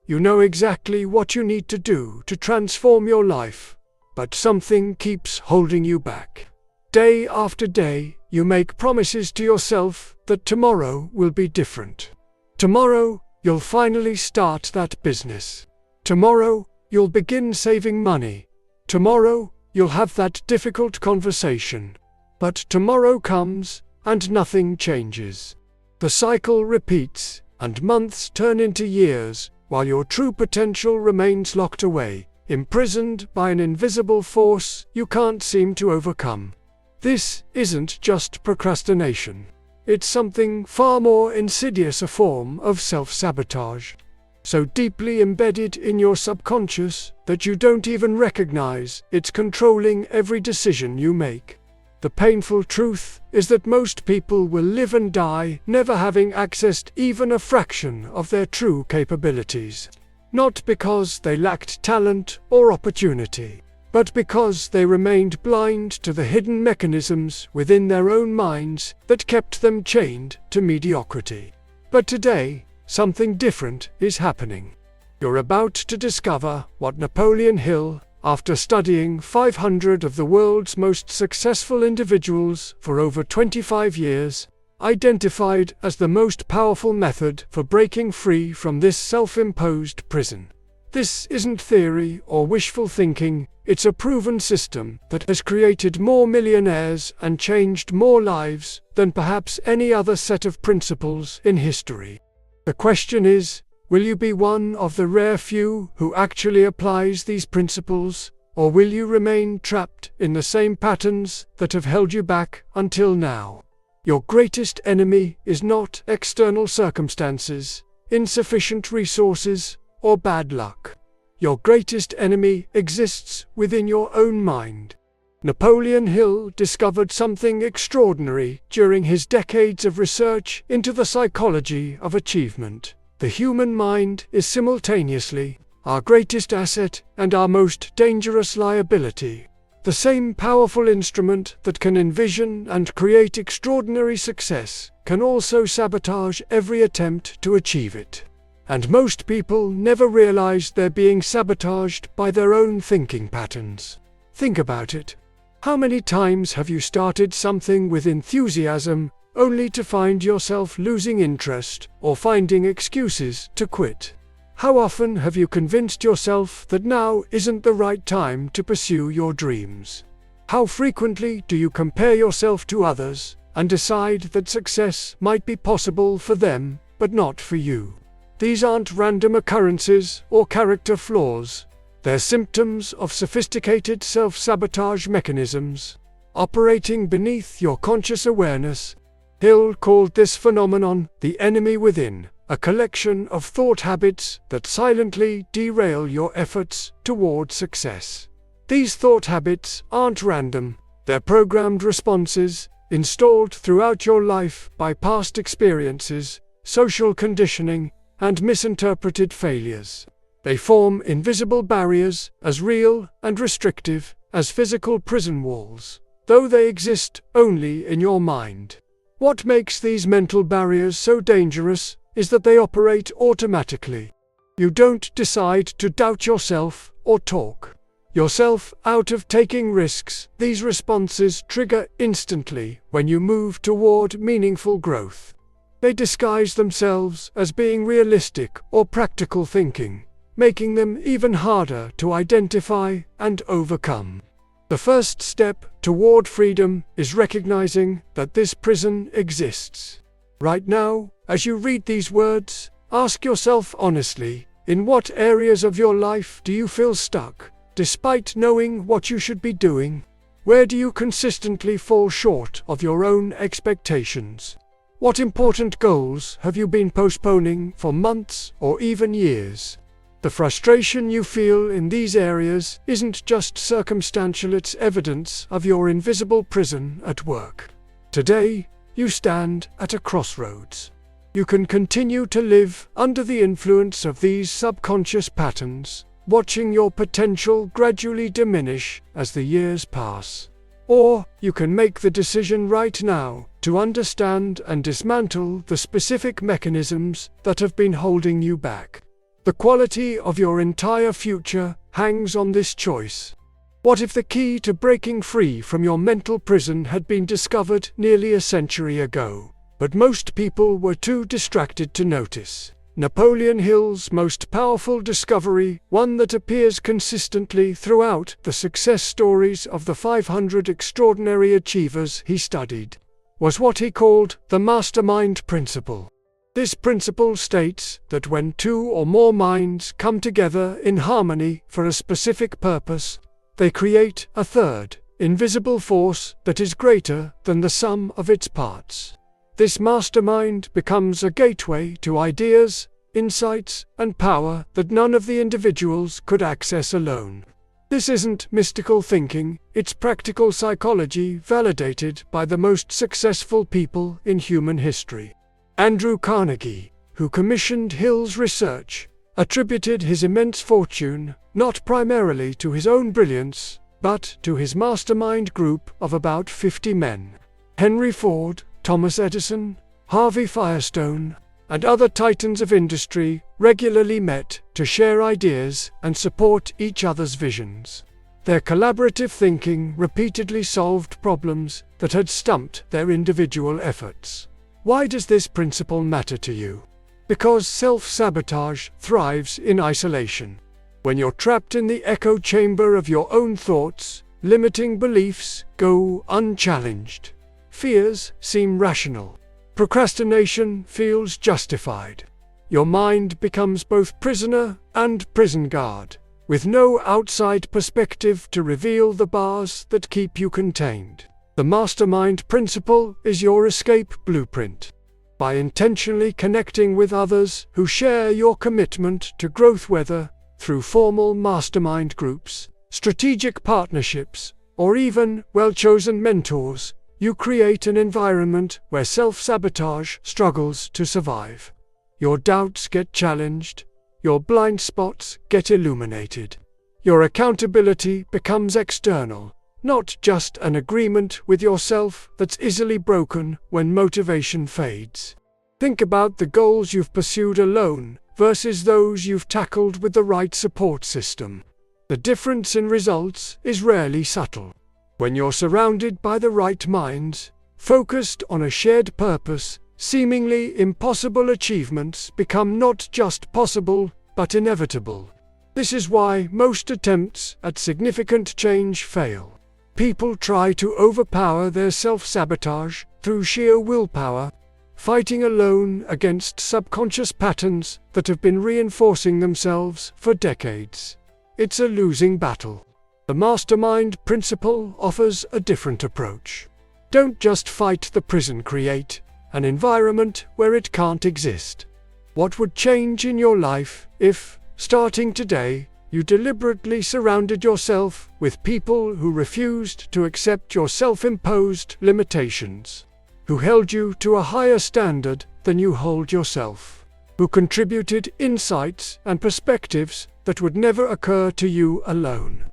You know exactly what you need to do to transform your life, but something keeps holding you back. Day after day, you make promises to yourself that tomorrow will be different. Tomorrow, you'll finally start that business. Tomorrow, you'll begin saving money. Tomorrow, you'll have that difficult conversation. But tomorrow comes, and nothing changes. The cycle repeats, and months turn into years, while your true potential remains locked away, imprisoned by an invisible force you can't seem to overcome. This isn't just procrastination. It's something far more insidious, a form of self-sabotage. So deeply embedded in your subconscious that you don't even recognize it's controlling every decision you make. The painful truth is that most people will live and die never having accessed even a fraction of their true capabilities. Not because they lacked talent or opportunity, but because they remained blind to the hidden mechanisms within their own minds that kept them chained to mediocrity. But today, something different is happening. You're about to discover what Napoleon Hill, after studying 500 of the world's most successful individuals for over 25 years, identified as the most powerful method for breaking free from this self-imposed prison. This isn't theory or wishful thinking, it's a proven system that has created more millionaires and changed more lives than perhaps any other set of principles in history. The question is, will you be one of the rare few who actually applies these principles, or will you remain trapped in the same patterns that have held you back until now? Your greatest enemy is not external circumstances, insufficient resources, or bad luck. Your greatest enemy exists within your own mind. Napoleon Hill discovered something extraordinary during his decades of research into the psychology of achievement. The human mind is simultaneously our greatest asset and our most dangerous liability. The same powerful instrument that can envision and create extraordinary success can also sabotage every attempt to achieve it. And most people never realize they're being sabotaged by their own thinking patterns. Think about it. How many times have you started something with enthusiasm, only to find yourself losing interest or finding excuses to quit? How often have you convinced yourself that now isn't the right time to pursue your dreams? How frequently do you compare yourself to others and decide that success might be possible for them, but not for you? These aren't random occurrences or character flaws. They're symptoms of sophisticated self-sabotage mechanisms operating beneath your conscious awareness. Hill called this phenomenon the enemy within, a collection of thought habits that silently derail your efforts toward success. These thought habits aren't random, they're programmed responses, installed throughout your life by past experiences, social conditioning, and misinterpreted failures. They form invisible barriers, as real and restrictive as physical prison walls, though they exist only in your mind. What makes these mental barriers so dangerous is that they operate automatically. You don't decide to doubt yourself or talk yourself out of taking risks. These responses trigger instantly when you move toward meaningful growth. They disguise themselves as being realistic or practical thinking, making them even harder to identify and overcome. The first step toward freedom is recognizing that this prison exists. Right now, as you read these words, ask yourself honestly, in what areas of your life do you feel stuck, despite knowing what you should be doing? Where do you consistently fall short of your own expectations? What important goals have you been postponing for months or even years? The frustration you feel in these areas isn't just circumstantial, it's evidence of your invisible prison at work. Today, you stand at a crossroads. You can continue to live under the influence of these subconscious patterns, watching your potential gradually diminish as the years pass. Or you can make the decision right now to understand and dismantle the specific mechanisms that have been holding you back. The quality of your entire future hangs on this choice. What if the key to breaking free from your mental prison had been discovered nearly a century ago, but most people were too distracted to notice? Napoleon Hill's most powerful discovery, one that appears consistently throughout the success stories of the 500 extraordinary achievers he studied, was what he called the mastermind principle. This principle states that when two or more minds come together in harmony for a specific purpose, they create a third, invisible force that is greater than the sum of its parts. This mastermind becomes a gateway to ideas, insights, and power that none of the individuals could access alone. This isn't mystical thinking, it's practical psychology validated by the most successful people in human history. Andrew Carnegie, who commissioned Hill's research, attributed his immense fortune not primarily to his own brilliance, but to his mastermind group of about 50 men. Henry Ford, Thomas Edison, Harvey Firestone, and other titans of industry regularly met to share ideas and support each other's visions. Their collaborative thinking repeatedly solved problems that had stumped their individual efforts. Why does this principle matter to you? Because self-sabotage thrives in isolation. When you're trapped in the echo chamber of your own thoughts, limiting beliefs go unchallenged. Fears seem rational. Procrastination feels justified. Your mind becomes both prisoner and prison guard, with no outside perspective to reveal the bars that keep you contained. The mastermind principle is your escape blueprint. By intentionally connecting with others who share your commitment to growth, whether through formal mastermind groups, strategic partnerships, or even well-chosen mentors, you create an environment where self-sabotage struggles to survive. Your doubts get challenged, your blind spots get illuminated. Your accountability becomes external, not just an agreement with yourself that's easily broken when motivation fades. Think about the goals you've pursued alone versus those you've tackled with the right support system. The difference in results is rarely subtle. When you're surrounded by the right minds, focused on a shared purpose, seemingly impossible achievements become not just possible, but inevitable. This is why most attempts at significant change fail. People try to overpower their self-sabotage through sheer willpower, fighting alone against subconscious patterns that have been reinforcing themselves for decades. It's a losing battle. The mastermind principle offers a different approach. Don't just fight the prison, create an environment where it can't exist. What would change in your life if, starting today, you deliberately surrounded yourself with people who refused to accept your self-imposed limitations, who held you to a higher standard than you hold yourself, who contributed insights and perspectives that would never occur to you alone?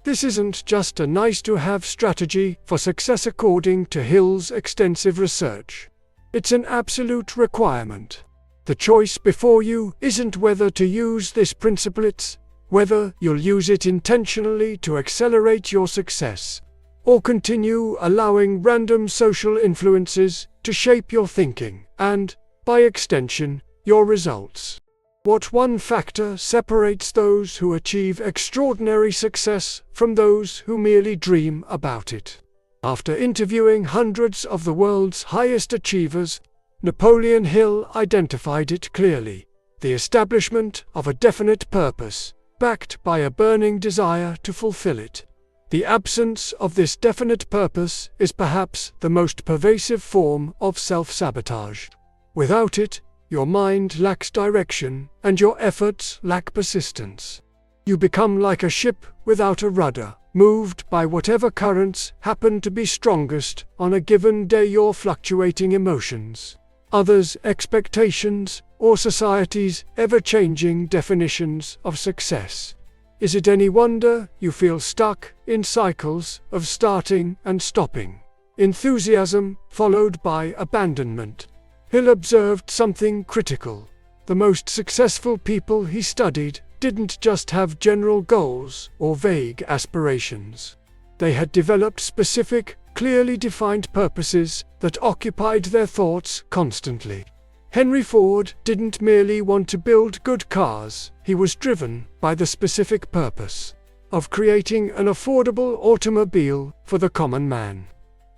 This isn't just a nice-to-have strategy for success according to Hill's extensive research. It's an absolute requirement. The choice before you isn't whether to use this principle, it's whether you'll use it intentionally to accelerate your success, or continue allowing random social influences to shape your thinking and, by extension, your results. What one factor separates those who achieve extraordinary success from those who merely dream about it? After interviewing hundreds of the world's highest achievers, Napoleon Hill identified it clearly: the establishment of a definite purpose, backed by a burning desire to fulfill it. The absence of this definite purpose is perhaps the most pervasive form of self-sabotage. Without it, your mind lacks direction, and your efforts lack persistence. You become like a ship without a rudder, moved by whatever currents happen to be strongest on a given day, your fluctuating emotions, others' expectations, or society's ever-changing definitions of success. Is it any wonder you feel stuck in cycles of starting and stopping, enthusiasm followed by abandonment? Hill observed something critical. The most successful people he studied didn't just have general goals or vague aspirations. They had developed specific, clearly defined purposes that occupied their thoughts constantly. Henry Ford didn't merely want to build good cars, he was driven by the specific purpose of creating an affordable automobile for the common man.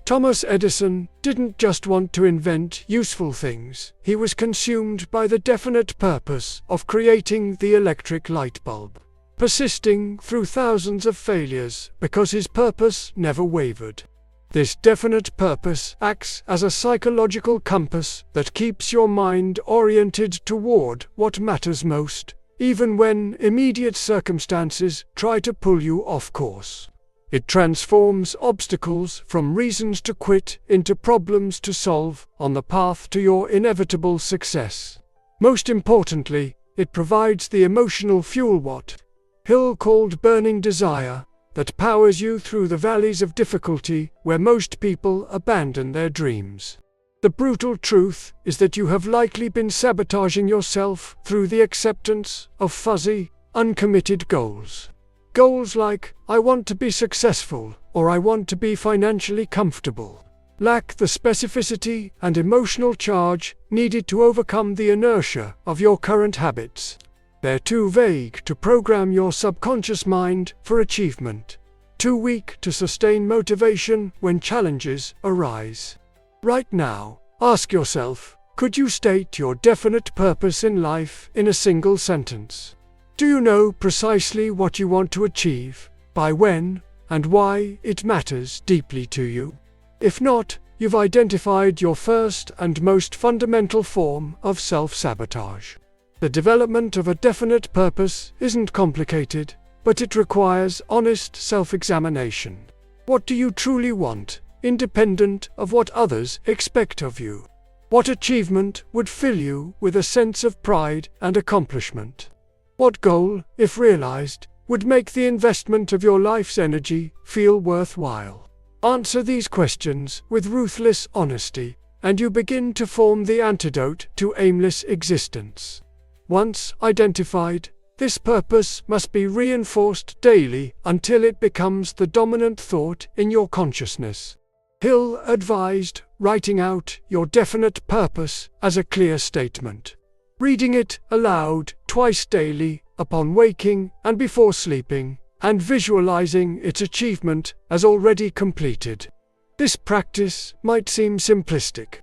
Thomas Edison didn't just want to invent useful things, he was consumed by the definite purpose of creating the electric light bulb, persisting through thousands of failures because his purpose never wavered. This definite purpose acts as a psychological compass that keeps your mind oriented toward what matters most, even when immediate circumstances try to pull you off course. It transforms obstacles from reasons to quit into problems to solve on the path to your inevitable success. Most importantly, it provides the emotional fuel what Hill called burning desire, that powers you through the valleys of difficulty where most people abandon their dreams. The brutal truth is that you have likely been sabotaging yourself through the acceptance of fuzzy, uncommitted goals. Goals like, I want to be successful, or I want to be financially comfortable, lack the specificity and emotional charge needed to overcome the inertia of your current habits. They're too vague to program your subconscious mind for achievement, too weak to sustain motivation when challenges arise. Right now, ask yourself, could you state your definite purpose in life in a single sentence? Do you know precisely what you want to achieve, by when, and why it matters deeply to you? If not, you've identified your first and most fundamental form of self-sabotage. The development of a definite purpose isn't complicated, but it requires honest self-examination. What do you truly want, independent of what others expect of you? What achievement would fill you with a sense of pride and accomplishment? What goal, if realized, would make the investment of your life's energy feel worthwhile? Answer these questions with ruthless honesty, and you begin to form the antidote to aimless existence. Once identified, this purpose must be reinforced daily until it becomes the dominant thought in your consciousness. Hill advised writing out your definite purpose as a clear statement. Reading it aloud twice daily, upon waking and before sleeping, and visualizing its achievement as already completed. This practice might seem simplistic,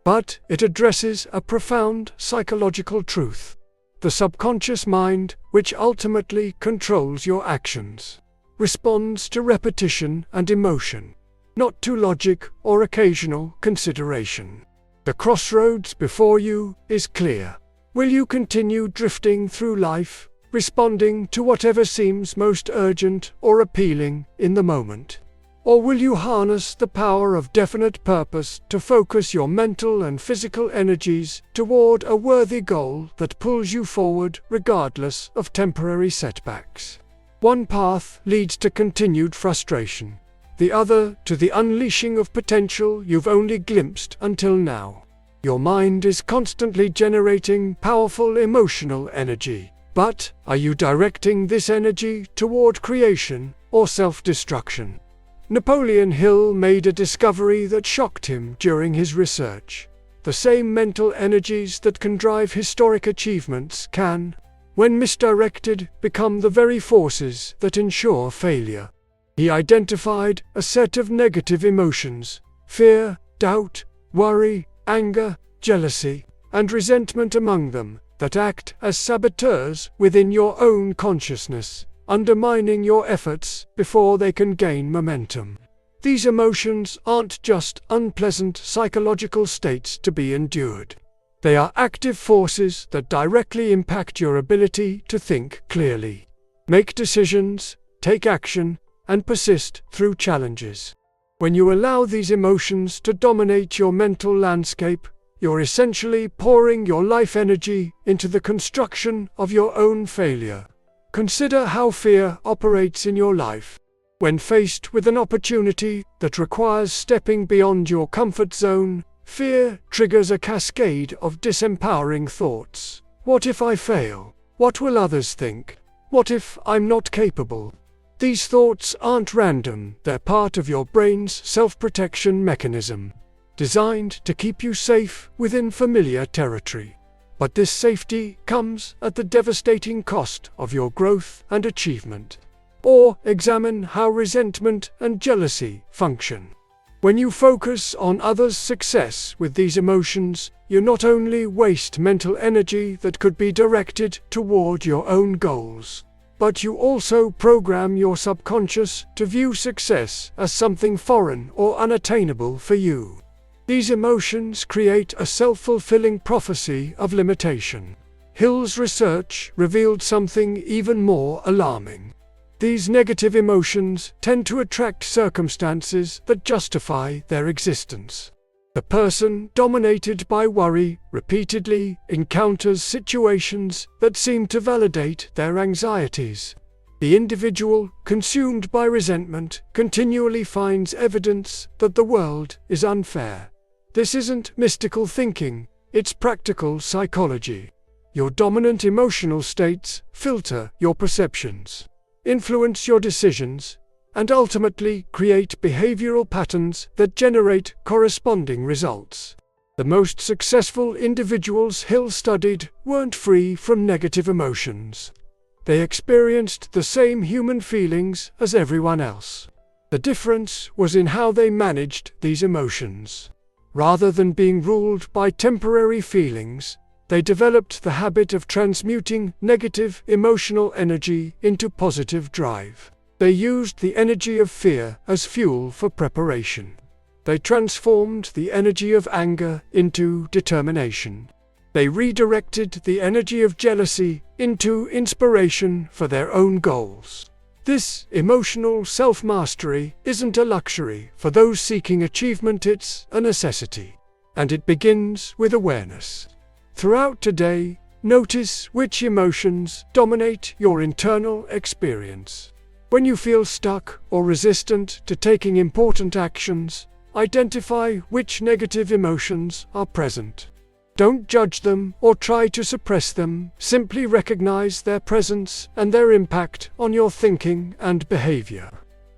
but it addresses a profound psychological truth. The subconscious mind, which ultimately controls your actions, responds to repetition and emotion, not to logic or occasional consideration. The crossroads before you is clear. Will you continue drifting through life, responding to whatever seems most urgent or appealing in the moment? Or will you harness the power of definite purpose to focus your mental and physical energies toward a worthy goal that pulls you forward regardless of temporary setbacks? One path leads to continued frustration, the other to the unleashing of potential you've only glimpsed until now. Your mind is constantly generating powerful emotional energy, but are you directing this energy toward creation or self-destruction? Napoleon Hill made a discovery that shocked him during his research. The same mental energies that can drive historic achievements can, when misdirected, become the very forces that ensure failure. He identified a set of negative emotions: fear, doubt, worry, anger, jealousy, and resentment among them, that act as saboteurs within your own consciousness, undermining your efforts before they can gain momentum. These emotions aren't just unpleasant psychological states to be endured. They are active forces that directly impact your ability to think clearly, make decisions, take action, and persist through challenges. When you allow these emotions to dominate your mental landscape, you're essentially pouring your life energy into the construction of your own failure. Consider how fear operates in your life. When faced with an opportunity that requires stepping beyond your comfort zone, fear triggers a cascade of disempowering thoughts, What if I fail? What will others think? What if I'm not capable? These thoughts aren't random, they're part of your brain's self-protection mechanism, designed to keep you safe within familiar territory. But this safety comes at the devastating cost of your growth and achievement. Or examine how resentment and jealousy function. When you focus on others' success with these emotions, you not only waste mental energy that could be directed toward your own goals, but you also program your subconscious to view success as something foreign or unattainable for you. These emotions create a self-fulfilling prophecy of limitation. Hill's research revealed something even more alarming. These negative emotions tend to attract circumstances that justify their existence. The person dominated by worry repeatedly encounters situations that seem to validate their anxieties. The individual consumed by resentment continually finds evidence that the world is unfair. This isn't mystical thinking, it's practical psychology. Your dominant emotional states filter your perceptions, influence your decisions, and ultimately create behavioral patterns that generate corresponding results. The most successful individuals Hill studied weren't free from negative emotions. They experienced the same human feelings as everyone else. The difference was in how they managed these emotions. Rather than being ruled by temporary feelings, they developed the habit of transmuting negative emotional energy into positive drive. They used the energy of fear as fuel for preparation. They transformed the energy of anger into determination. They redirected the energy of jealousy into inspiration for their own goals. This emotional self-mastery isn't a luxury for those seeking achievement, it's a necessity. And it begins with awareness. Throughout today, notice which emotions dominate your internal experience. When you feel stuck or resistant to taking important actions, identify which negative emotions are present. Don't judge them or try to suppress them, simply recognize their presence and their impact on your thinking and behavior.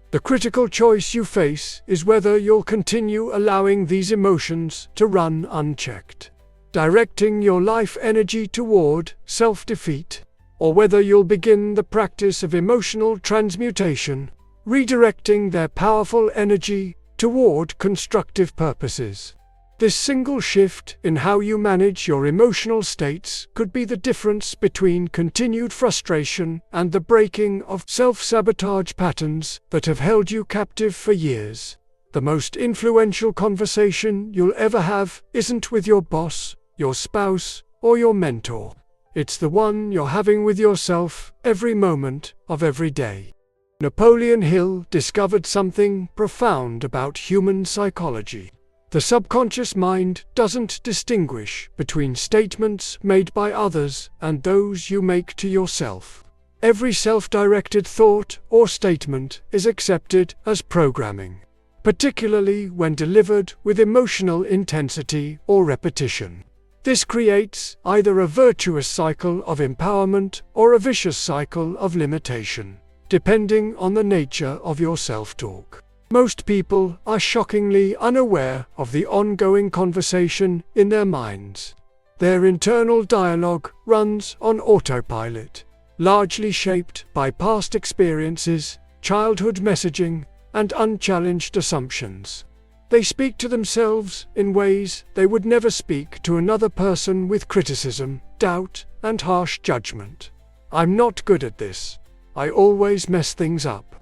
The critical choice you face is whether you'll continue allowing these emotions to run unchecked, directing your life energy toward self-defeat, or whether you'll begin the practice of emotional transmutation, redirecting their powerful energy toward constructive purposes. This single shift in how you manage your emotional states could be the difference between continued frustration and the breaking of self-sabotage patterns that have held you captive for years. The most influential conversation you'll ever have isn't with your boss, your spouse, or your mentor. It's the one you're having with yourself every moment of every day. Napoleon Hill discovered something profound about human psychology. The subconscious mind doesn't distinguish between statements made by others and those you make to yourself. Every self-directed thought or statement is accepted as programming, particularly when delivered with emotional intensity or repetition. This creates either a virtuous cycle of empowerment or a vicious cycle of limitation, depending on the nature of your self-talk. Most people are shockingly unaware of the ongoing conversation in their minds. Their internal dialogue runs on autopilot, largely shaped by past experiences, childhood messaging, and unchallenged assumptions. They speak to themselves in ways they would never speak to another person, with criticism, doubt, and harsh judgment. I'm not good at this. I always mess things up.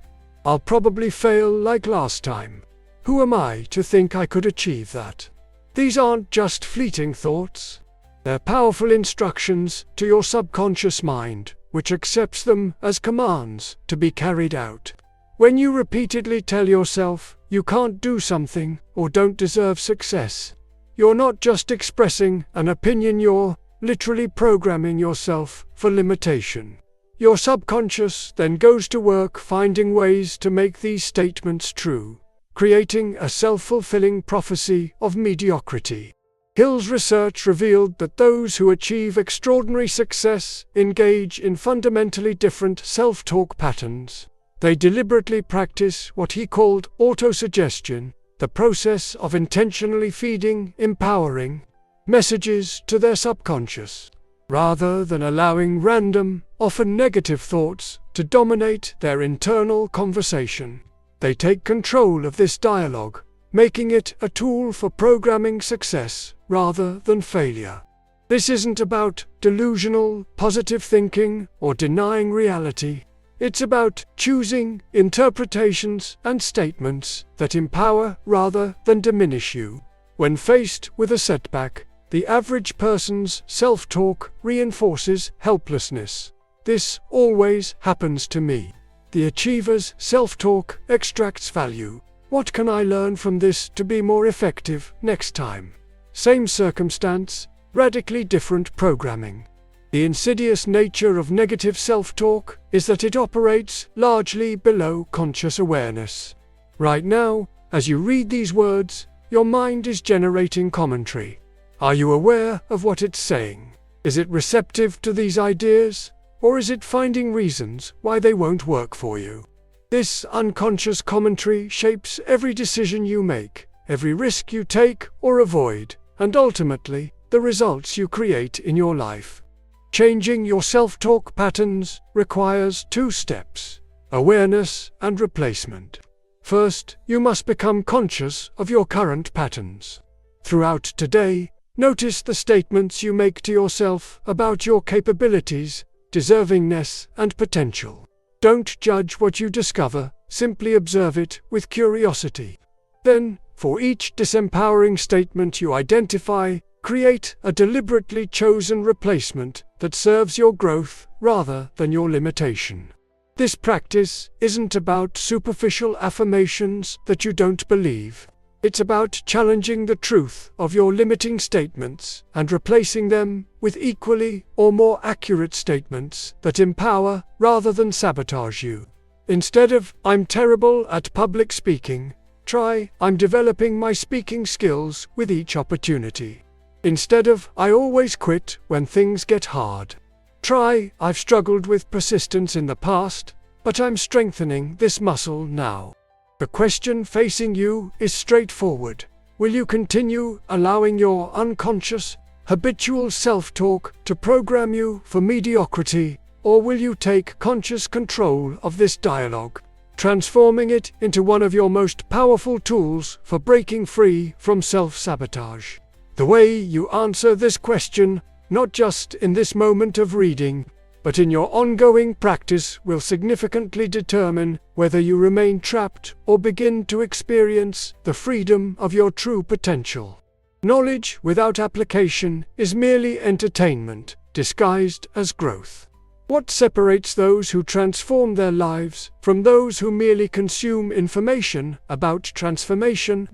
I'll probably fail like last time. Who am I to think I could achieve that? These aren't just fleeting thoughts. They're powerful instructions to your subconscious mind, which accepts them as commands to be carried out. When you repeatedly tell yourself you can't do something or don't deserve success, you're not just expressing an opinion, you're literally programming yourself for limitation. Your subconscious then goes to work finding ways to make these statements true, creating a self-fulfilling prophecy of mediocrity. Hill's research revealed that those who achieve extraordinary success engage in fundamentally different self-talk patterns. They deliberately practice what he called autosuggestion, the process of intentionally feeding empowering messages to their subconscious, rather than allowing random, often negative thoughts to dominate their internal conversation. They take control of this dialogue, making it a tool for programming success rather than failure. This isn't about delusional, positive thinking or denying reality. It's about choosing interpretations and statements that empower rather than diminish you. When faced with a setback, the average person's self-talk reinforces helplessness. This always happens to me. The achiever's self-talk extracts value. What can I learn from this to be more effective next time? Same circumstance, radically different programming. The insidious nature of negative self-talk is that it operates largely below conscious awareness. Right now, as you read these words, your mind is generating commentary. Are you aware of what it's saying? Is it receptive to these ideas, or is it finding reasons why they won't work for you? This unconscious commentary shapes every decision you make, every risk you take or avoid, and ultimately, the results you create in your life. Changing your self-talk patterns requires 2 steps: awareness and replacement. First, you must become conscious of your current patterns. Throughout today, notice the statements you make to yourself about your capabilities, deservingness, and potential. Don't judge what you discover, simply observe it with curiosity. Then, for each disempowering statement you identify, create a deliberately chosen replacement that serves your growth rather than your limitation. This practice isn't about superficial affirmations that you don't believe. It's about challenging the truth of your limiting statements and replacing them with equally or more accurate statements that empower rather than sabotage you. Instead of "I'm terrible at public speaking," try "I'm developing my speaking skills with each opportunity." Instead of "I always quit when things get hard," try "I've struggled with persistence in the past, but I'm strengthening this muscle now." The question facing you is straightforward. Will you continue allowing your unconscious, habitual self-talk to program you for mediocrity, or will you take conscious control of this dialogue, transforming it into one of your most powerful tools for breaking free from self-sabotage? The way you answer this question, not just in this moment of reading, but in your ongoing practice, will significantly determine whether you remain trapped or begin to experience the freedom of your true potential. Knowledge without application is merely entertainment, disguised as growth. What separates those who transform their lives from those who merely consume information about transformation?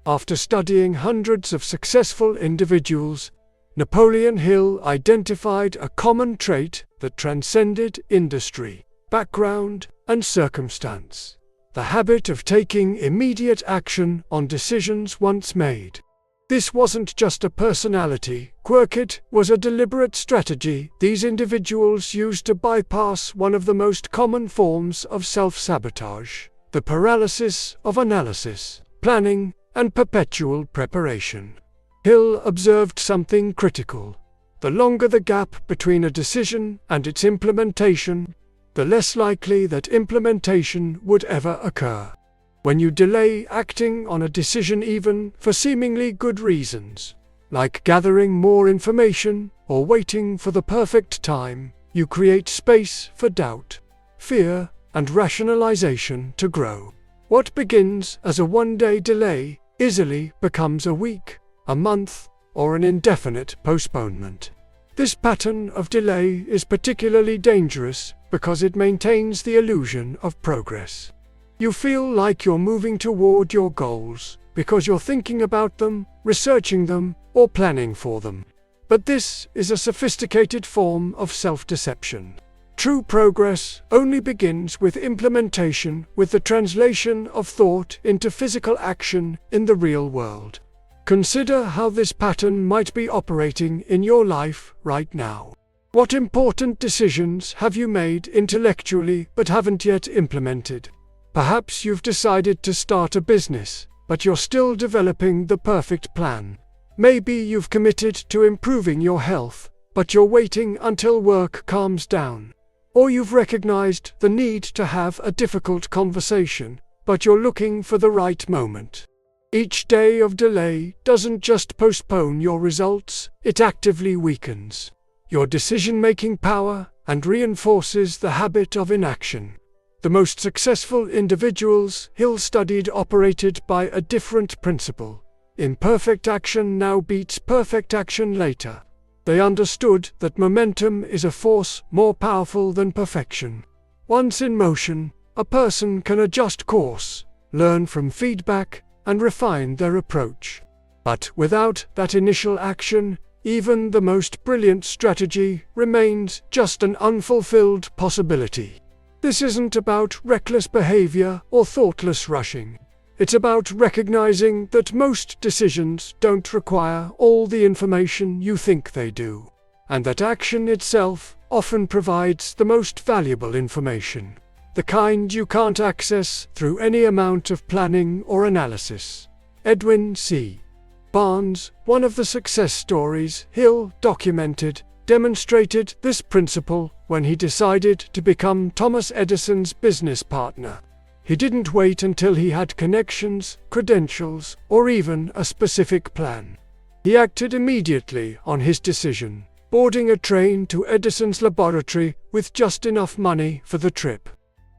After studying hundreds of successful individuals, Napoleon Hill identified a common trait that transcended industry, background, and circumstance: the habit of taking immediate action on decisions once made. This wasn't just a personality quirk, it was a deliberate strategy these individuals used to bypass one of the most common forms of self-sabotage: the paralysis of analysis, planning, and perpetual preparation. Hill observed something critical. The longer the gap between a decision and its implementation, the less likely that implementation would ever occur. When you delay acting on a decision even for seemingly good reasons, like gathering more information or waiting for the perfect time, you create space for doubt, fear, and rationalization to grow. What begins as a one-day delay easily becomes a week, a month, or an indefinite postponement. This pattern of delay is particularly dangerous because it maintains the illusion of progress. You feel like you're moving toward your goals because you're thinking about them, researching them, or planning for them. But this is a sophisticated form of self-deception. True progress only begins with implementation, with the translation of thought into physical action in the real world. Consider how this pattern might be operating in your life right now. What important decisions have you made intellectually but haven't yet implemented? Perhaps you've decided to start a business, but you're still developing the perfect plan. Maybe you've committed to improving your health, but you're waiting until work calms down. Or you've recognized the need to have a difficult conversation, but you're looking for the right moment. Each day of delay doesn't just postpone your results, it actively weakens your decision-making power and reinforces the habit of inaction. The most successful individuals Hill studied operated by a different principle. Imperfect action now beats perfect action later. They understood that momentum is a force more powerful than perfection. Once in motion, a person can adjust course, learn from feedback, and refine their approach. But without that initial action, even the most brilliant strategy remains just an unfulfilled possibility. This isn't about reckless behavior or thoughtless rushing. It's about recognizing that most decisions don't require all the information you think they do, and that action itself often provides the most valuable information, the kind you can't access through any amount of planning or analysis. Edwin C. Barnes, one of the success stories Hill documented, demonstrated this principle when he decided to become Thomas Edison's business partner. He didn't wait until he had connections, credentials, or even a specific plan. He acted immediately on his decision, boarding a train to Edison's laboratory with just enough money for the trip.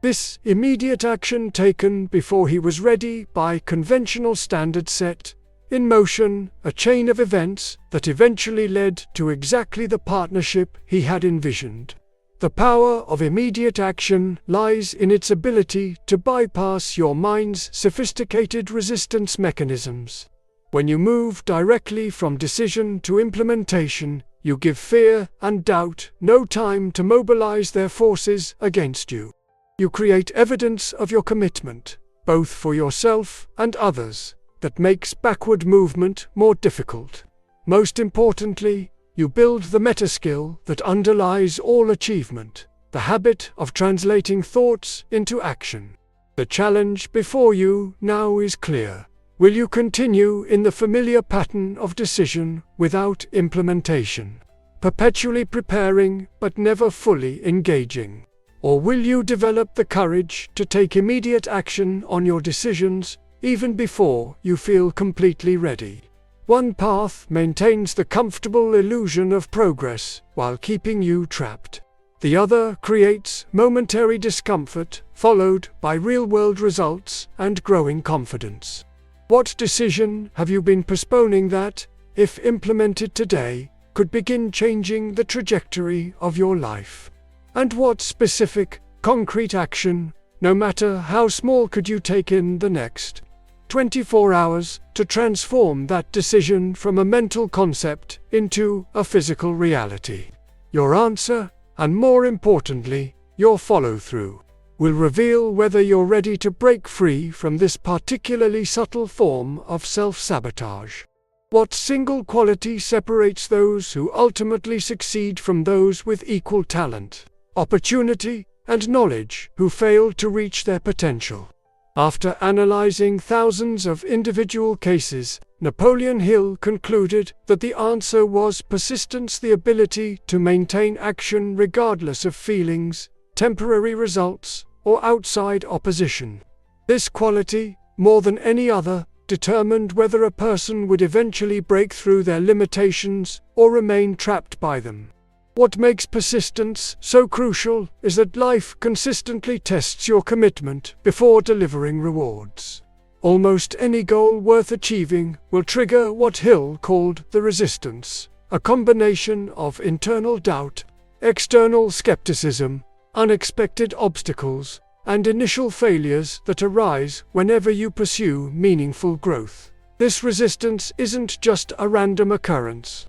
This immediate action taken before he was ready by conventional standards set in motion a chain of events that eventually led to exactly the partnership he had envisioned. The power of immediate action lies in its ability to bypass your mind's sophisticated resistance mechanisms. When you move directly from decision to implementation, you give fear and doubt no time to mobilize their forces against you. You create evidence of your commitment, both for yourself and others, that makes backward movement more difficult. Most importantly, you build the meta-skill that underlies all achievement, the habit of translating thoughts into action. The challenge before you now is clear. Will you continue in the familiar pattern of decision without implementation, perpetually preparing but never fully engaging? Or will you develop the courage to take immediate action on your decisions even before you feel completely ready? One path maintains the comfortable illusion of progress while keeping you trapped. The other creates momentary discomfort, followed by real-world results and growing confidence. What decision have you been postponing that, if implemented today, could begin changing the trajectory of your life? And what specific, concrete action, no matter how small, could you take in the next 24 hours to transform that decision from a mental concept into a physical reality? Your answer, and more importantly, your follow-through, will reveal whether you're ready to break free from this particularly subtle form of self-sabotage. What single quality separates those who ultimately succeed from those with equal talent, opportunity, and knowledge who fail to reach their potential? After analyzing thousands of individual cases, Napoleon Hill concluded that the answer was persistence, the ability to maintain action regardless of feelings, temporary results, or outside opposition. This quality, more than any other, determined whether a person would eventually break through their limitations or remain trapped by them. What makes persistence so crucial is that life consistently tests your commitment before delivering rewards. Almost any goal worth achieving will trigger what Hill called the resistance, a combination of internal doubt, external skepticism, unexpected obstacles, and initial failures that arise whenever you pursue meaningful growth. This resistance isn't just a random occurrence.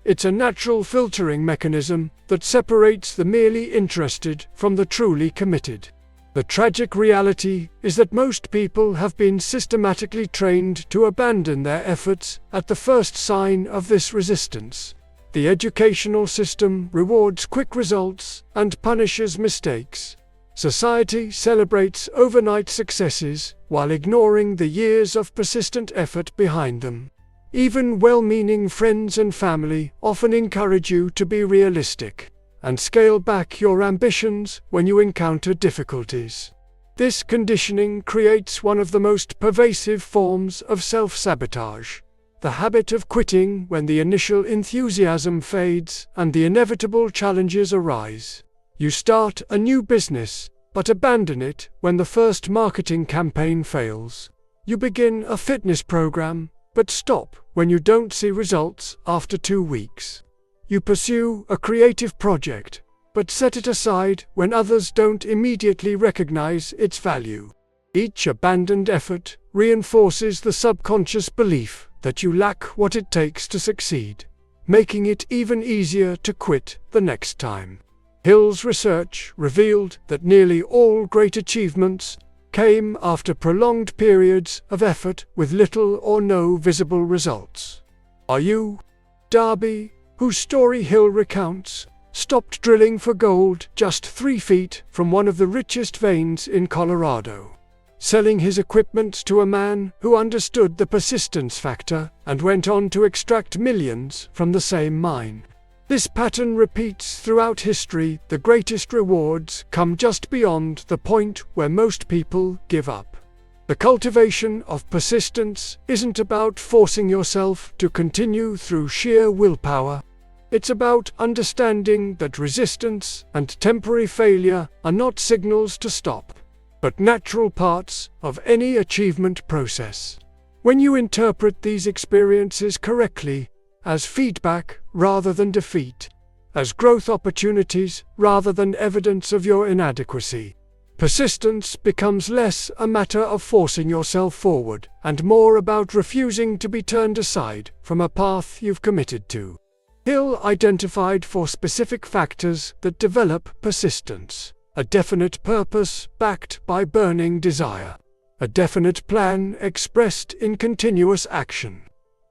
It's a natural filtering mechanism that separates the merely interested from the truly committed. The tragic reality is that most people have been systematically trained to abandon their efforts at the first sign of this resistance. The educational system rewards quick results and punishes mistakes. Society celebrates overnight successes while ignoring the years of persistent effort behind them. Even well-meaning friends and family often encourage you to be realistic and scale back your ambitions when you encounter difficulties. This conditioning creates one of the most pervasive forms of self-sabotage, the habit of quitting when the initial enthusiasm fades and the inevitable challenges arise. You start a new business, but abandon it when the first marketing campaign fails. You begin a fitness program, but stop when you don't see results after 2 weeks. You pursue a creative project, but set it aside when others don't immediately recognize its value. Each abandoned effort reinforces the subconscious belief that you lack what it takes to succeed, making it even easier to quit the next time. Hill's research revealed that nearly all great achievements came after prolonged periods of effort with little or no visible results. Are you? Darby, whose story Hill recounts, stopped drilling for gold just 3 feet from one of the richest veins in Colorado, selling his equipment to a man who understood the persistence factor and went on to extract millions from the same mine. This pattern repeats throughout history. The greatest rewards come just beyond the point where most people give up. The cultivation of persistence isn't about forcing yourself to continue through sheer willpower. It's about understanding that resistance and temporary failure are not signals to stop, but natural parts of any achievement process. When you interpret these experiences correctly, as feedback rather than defeat, as growth opportunities rather than evidence of your inadequacy, persistence becomes less a matter of forcing yourself forward and more about refusing to be turned aside from a path you've committed to. Hill identified 4 specific factors that develop persistence: a definite purpose backed by burning desire, a definite plan expressed in continuous action,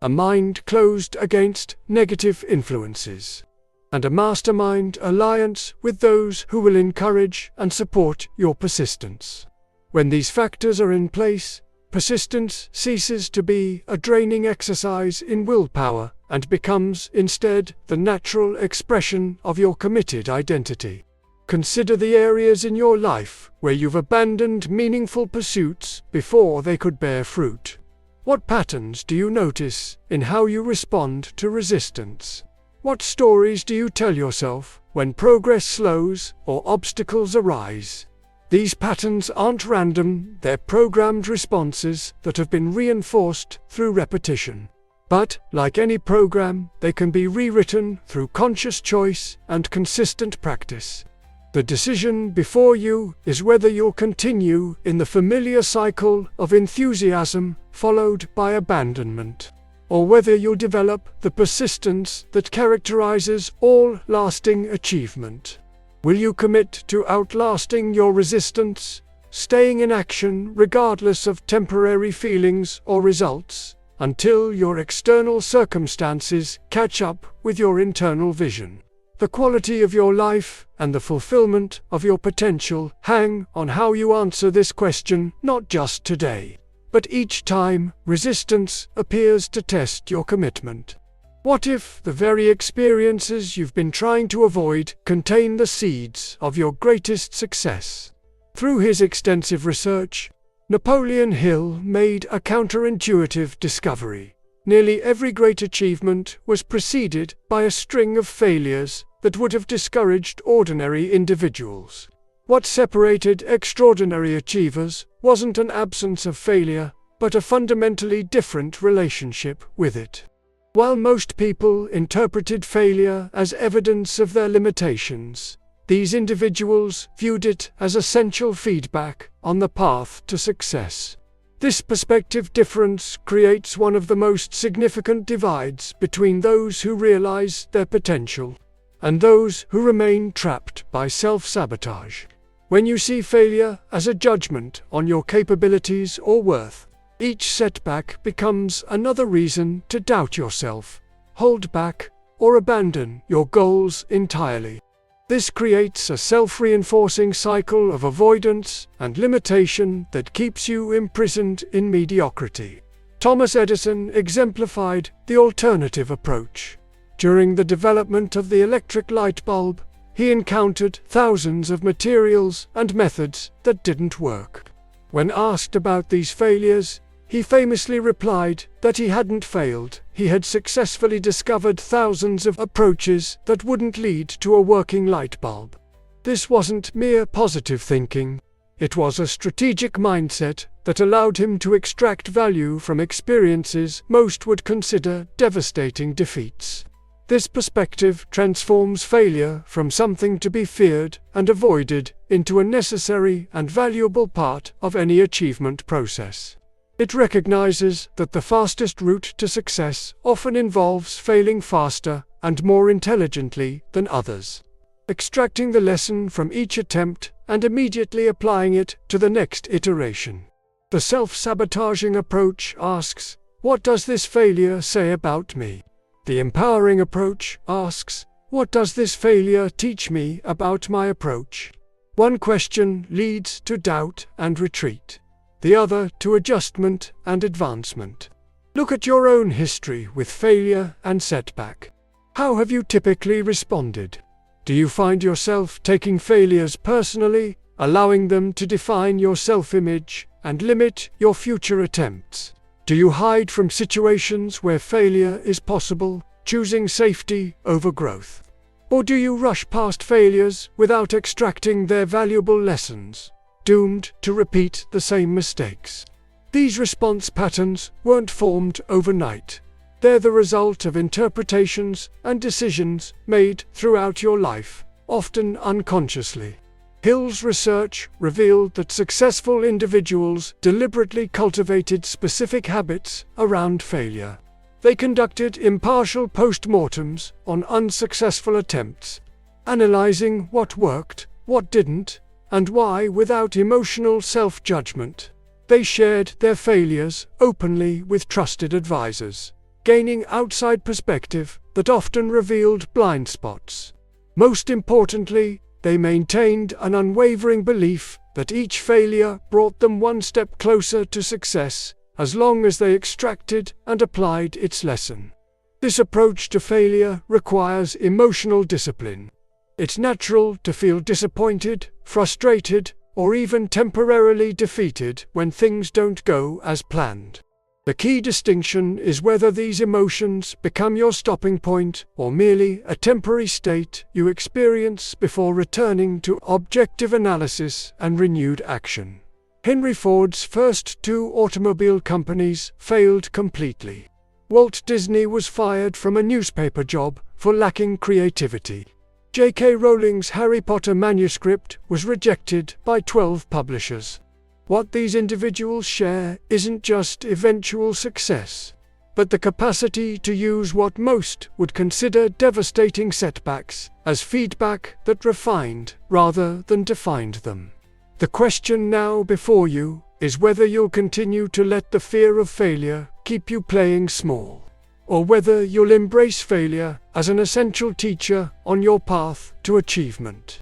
a mind closed against negative influences, and a mastermind alliance with those who will encourage and support your persistence. When these factors are in place, persistence ceases to be a draining exercise in willpower and becomes instead the natural expression of your committed identity. Consider the areas in your life where you've abandoned meaningful pursuits before they could bear fruit. What patterns do you notice in how you respond to resistance? What stories do you tell yourself when progress slows or obstacles arise? These patterns aren't random, they're programmed responses that have been reinforced through repetition. But, like any program, they can be rewritten through conscious choice and consistent practice. The decision before you is whether you'll continue in the familiar cycle of enthusiasm followed by abandonment, or whether you'll develop the persistence that characterizes all lasting achievement. Will you commit to outlasting your resistance, staying in action regardless of temporary feelings or results, until your external circumstances catch up with your internal vision? The quality of your life and the fulfillment of your potential hang on how you answer this question, not just today, but each time resistance appears to test your commitment. What if the very experiences you've been trying to avoid contain the seeds of your greatest success? Through his extensive research, Napoleon Hill made a counterintuitive discovery. Nearly every great achievement was preceded by a string of failures that would have discouraged ordinary individuals. What separated extraordinary achievers wasn't an absence of failure, but a fundamentally different relationship with it. While most people interpreted failure as evidence of their limitations, these individuals viewed it as essential feedback on the path to success. This perspective difference creates one of the most significant divides between those who realize their potential and those who remain trapped by self-sabotage. When you see failure as a judgment on your capabilities or worth, each setback becomes another reason to doubt yourself, hold back, or abandon your goals entirely. This creates a self-reinforcing cycle of avoidance and limitation that keeps you imprisoned in mediocrity. Thomas Edison exemplified the alternative approach. During the development of the electric light bulb, he encountered thousands of materials and methods that didn't work. When asked about these failures, he famously replied that he hadn't failed, he had successfully discovered thousands of approaches that wouldn't lead to a working light bulb. This wasn't mere positive thinking. It was a strategic mindset that allowed him to extract value from experiences most would consider devastating defeats. This perspective transforms failure from something to be feared and avoided into a necessary and valuable part of any achievement process. It recognizes that the fastest route to success often involves failing faster and more intelligently than others, extracting the lesson from each attempt and immediately applying it to the next iteration. The self-sabotaging approach asks, "What does this failure say about me?" The empowering approach asks, "What does this failure teach me about my approach?" One question leads to doubt and retreat, the other to adjustment and advancement. Look at your own history with failure and setback. How have you typically responded? Do you find yourself taking failures personally, allowing them to define your self-image and limit your future attempts? Do you hide from situations where failure is possible, choosing safety over growth? Or do you rush past failures without extracting their valuable lessons, doomed to repeat the same mistakes? These response patterns weren't formed overnight. They're the result of interpretations and decisions made throughout your life, often unconsciously. Hill's research revealed that successful individuals deliberately cultivated specific habits around failure. They conducted impartial post-mortems on unsuccessful attempts, analyzing what worked, what didn't, and why without emotional self-judgment. They shared their failures openly with trusted advisors, gaining outside perspective that often revealed blind spots. Most importantly, they maintained an unwavering belief that each failure brought them one step closer to success, as long as they extracted and applied its lesson. This approach to failure requires emotional discipline. It's natural to feel disappointed, frustrated, or even temporarily defeated when things don't go as planned. The key distinction is whether these emotions become your stopping point or merely a temporary state you experience before returning to objective analysis and renewed action. Henry Ford's first two automobile companies failed completely. Walt Disney was fired from a newspaper job for lacking creativity. J.K. Rowling's Harry Potter manuscript was rejected by 12 publishers. What these individuals share isn't just eventual success, but the capacity to use what most would consider devastating setbacks as feedback that refined rather than defined them. The question now before you is whether you'll continue to let the fear of failure keep you playing small, or whether you'll embrace failure as an essential teacher on your path to achievement.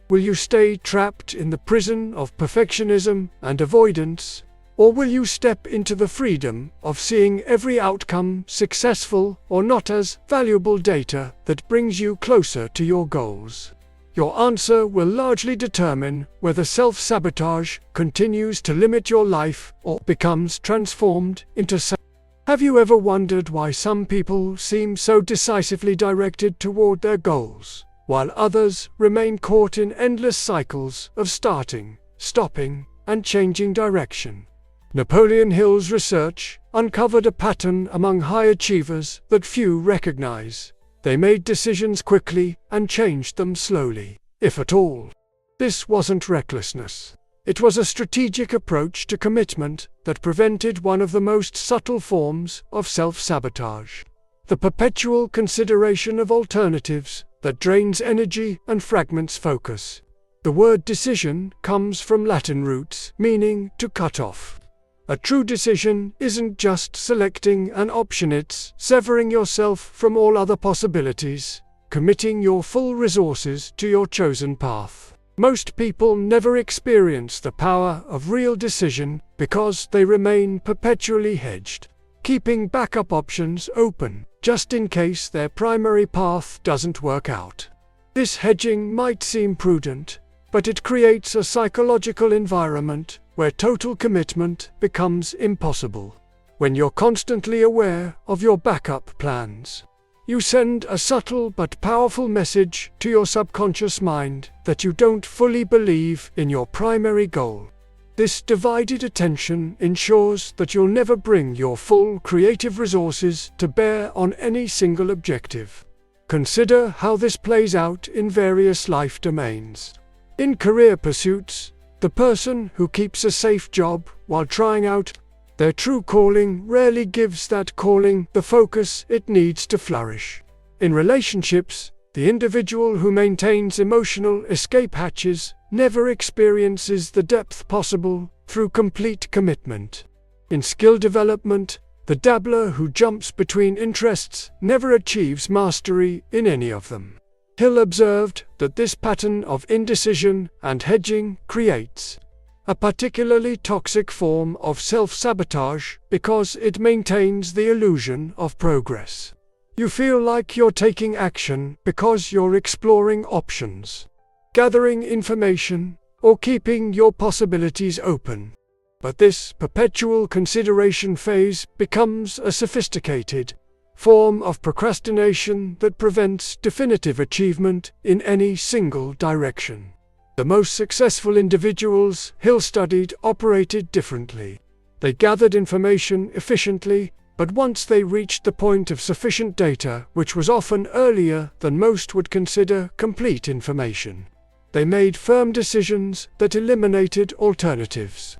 Will you stay trapped in the prison of perfectionism and avoidance, or will you step into the freedom of seeing every outcome, successful or not, as valuable data that brings you closer to your goals? Your answer will largely determine whether self-sabotage continues to limit your life or becomes transformed into self. Have you ever wondered why some people seem so decisively directed toward their goals, while others remain caught in endless cycles of starting, stopping, and changing direction? Napoleon Hill's research uncovered a pattern among high achievers that few recognize. They made decisions quickly and changed them slowly, if at all. This wasn't recklessness. It was a strategic approach to commitment that prevented one of the most subtle forms of self-sabotage: the perpetual consideration of alternatives that drains energy and fragments focus. The word decision comes from Latin roots, meaning to cut off. A true decision isn't just selecting an option, it's severing yourself from all other possibilities, committing your full resources to your chosen path. Most people never experience the power of real decision because they remain perpetually hedged, keeping backup options open, just in case their primary path doesn't work out. This hedging might seem prudent, but it creates a psychological environment where total commitment becomes impossible. When you're constantly aware of your backup plans, you send a subtle but powerful message to your subconscious mind that you don't fully believe in your primary goal. This divided attention ensures that you'll never bring your full creative resources to bear on any single objective. Consider how this plays out in various life domains. In career pursuits, the person who keeps a safe job while trying out their true calling rarely gives that calling the focus it needs to flourish. In relationships, the individual who maintains emotional escape hatches never experiences the depth possible through complete commitment. In skill development, the dabbler who jumps between interests never achieves mastery in any of them. Hill observed that this pattern of indecision and hedging creates a particularly toxic form of self-sabotage because it maintains the illusion of progress. You feel like you're taking action because you're exploring options, gathering information, or keeping your possibilities open. But this perpetual consideration phase becomes a sophisticated form of procrastination that prevents definitive achievement in any single direction. The most successful individuals Hill studied operated differently. They gathered information efficiently, but once they reached the point of sufficient data, which was often earlier than most would consider complete information, they made firm decisions that eliminated alternatives.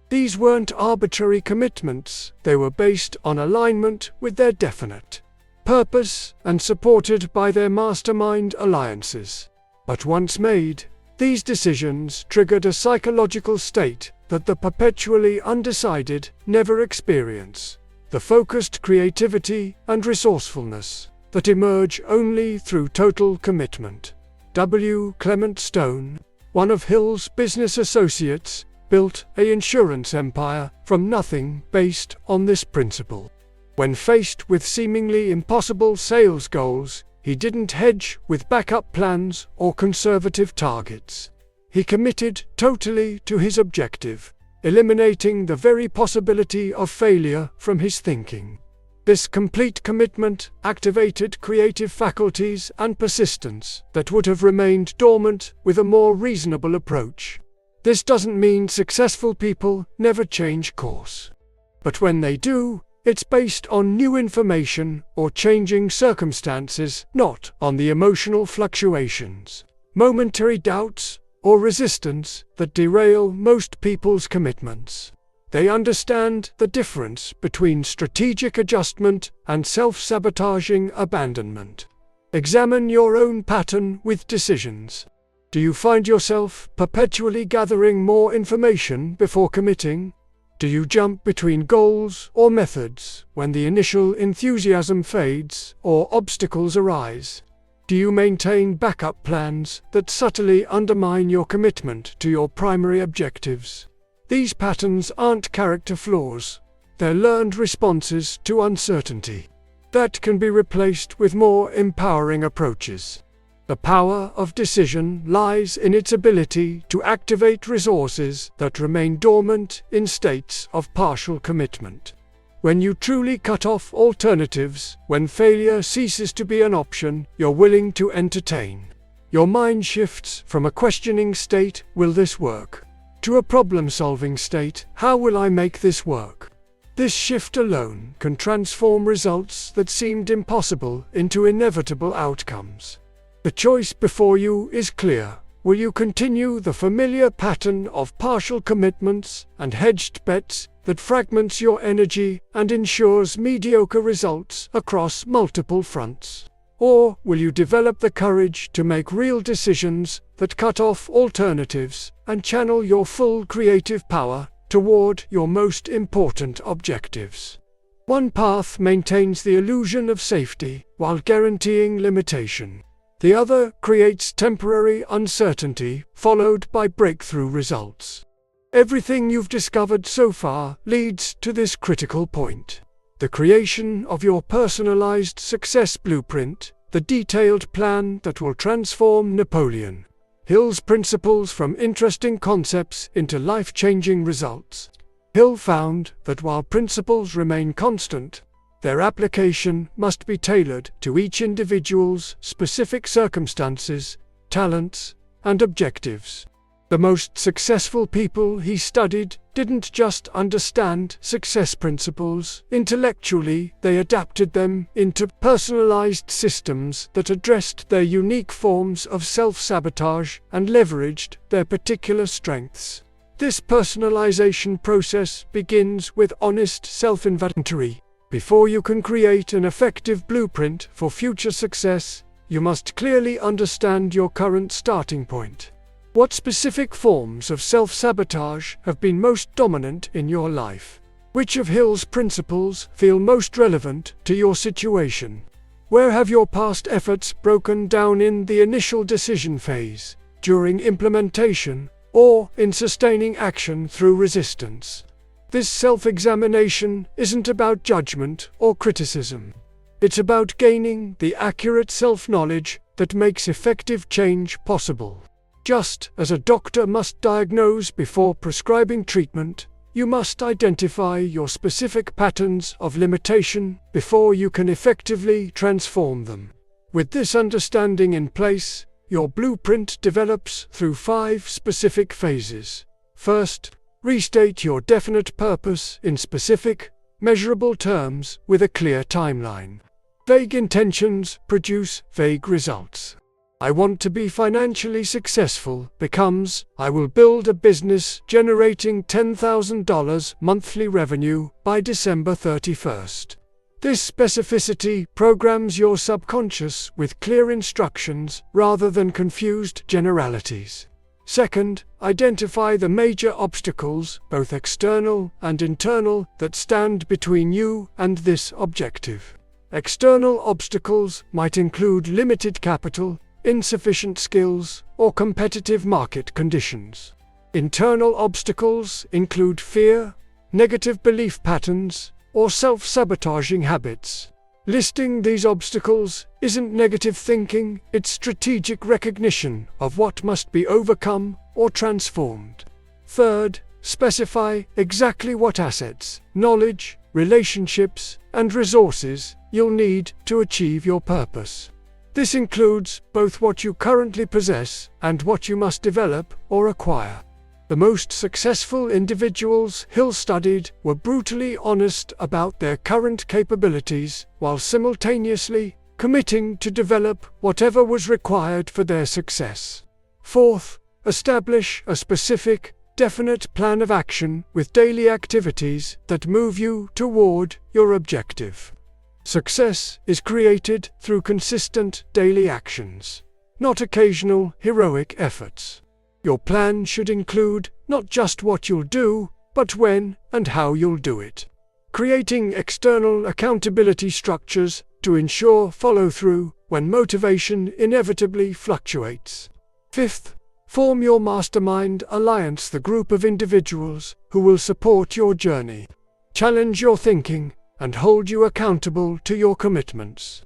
These weren't arbitrary commitments, they were based on alignment with their definite purpose and supported by their mastermind alliances. But once made, these decisions triggered a psychological state that the perpetually undecided never experience: the focused creativity and resourcefulness that emerge only through total commitment. W. Clement Stone, one of Hill's business associates, built an insurance empire from nothing based on this principle. When faced with seemingly impossible sales goals, he didn't hedge with backup plans or conservative targets. He committed totally to his objective, eliminating the very possibility of failure from his thinking. This complete commitment activated creative faculties and persistence that would have remained dormant with a more reasonable approach. This doesn't mean successful people never change course. But when they do, it's based on new information or changing circumstances, not on the emotional fluctuations, momentary doubts, or resistance that derail most people's commitments. They understand the difference between strategic adjustment and self-sabotaging abandonment. Examine your own pattern with decisions. Do you find yourself perpetually gathering more information before committing? Do you jump between goals or methods when the initial enthusiasm fades or obstacles arise? Do you maintain backup plans that subtly undermine your commitment to your primary objectives? These patterns aren't character flaws, they're learned responses to uncertainty that can be replaced with more empowering approaches. The power of decision lies in its ability to activate resources that remain dormant in states of partial commitment. When you truly cut off alternatives, when failure ceases to be an option you're willing to entertain, your mind shifts from a questioning state, "Will this work?" to a problem-solving state, "How will I make this work?" This shift alone can transform results that seemed impossible into inevitable outcomes. The choice before you is clear. Will you continue the familiar pattern of partial commitments and hedged bets that fragments your energy and ensures mediocre results across multiple fronts? Or will you develop the courage to make real decisions that cut off alternatives and channel your full creative power toward your most important objectives? One path maintains the illusion of safety while guaranteeing limitation. The other creates temporary uncertainty followed by breakthrough results. Everything you've discovered so far leads to this critical point: the creation of your personalized success blueprint, the detailed plan that will transform Napoleon Hill's principles from interesting concepts into life-changing results. Hill found that while principles remain constant, their application must be tailored to each individual's specific circumstances, talents, and objectives. The most successful people he studied didn't just understand success principles intellectually, they adapted them into personalized systems that addressed their unique forms of self-sabotage and leveraged their particular strengths. This personalization process begins with honest self-inventory. Before you can create an effective blueprint for future success, you must clearly understand your current starting point. What specific forms of self-sabotage have been most dominant in your life? Which of Hill's principles feel most relevant to your situation? Where have your past efforts broken down in the initial decision phase, during implementation, or in sustaining action through resistance? This self-examination isn't about judgment or criticism. It's about gaining the accurate self-knowledge that makes effective change possible. Just as a doctor must diagnose before prescribing treatment, you must identify your specific patterns of limitation before you can effectively transform them. With this understanding in place, your blueprint develops through 5 specific phases. First, restate your definite purpose in specific, measurable terms with a clear timeline. Vague intentions produce vague results. I want to be financially successful becomes, I will build a business generating $10,000 monthly revenue by December 31st. This specificity programs your subconscious with clear instructions rather than confused generalities. Second, identify the major obstacles, both external and internal, that stand between you and this objective. External obstacles might include limited capital, insufficient skills, or competitive market conditions. Internal obstacles include fear, negative belief patterns, or self-sabotaging habits. Listing these obstacles isn't negative thinking, it's strategic recognition of what must be overcome or transformed. Third, specify exactly what assets, knowledge, relationships, and resources you'll need to achieve your purpose. This includes both what you currently possess and what you must develop or acquire. The most successful individuals Hill studied were brutally honest about their current capabilities while simultaneously committing to develop whatever was required for their success. Fourth, establish a specific, definite plan of action with daily activities that move you toward your objective. Success is created through consistent daily actions, not occasional heroic efforts. Your plan should include not just what you'll do, but when and how you'll do it. Creating external accountability structures to ensure follow-through when motivation inevitably fluctuates. Fifth, form your mastermind alliance, the group of individuals who will support your journey, challenge your thinking, and hold you accountable to your commitments.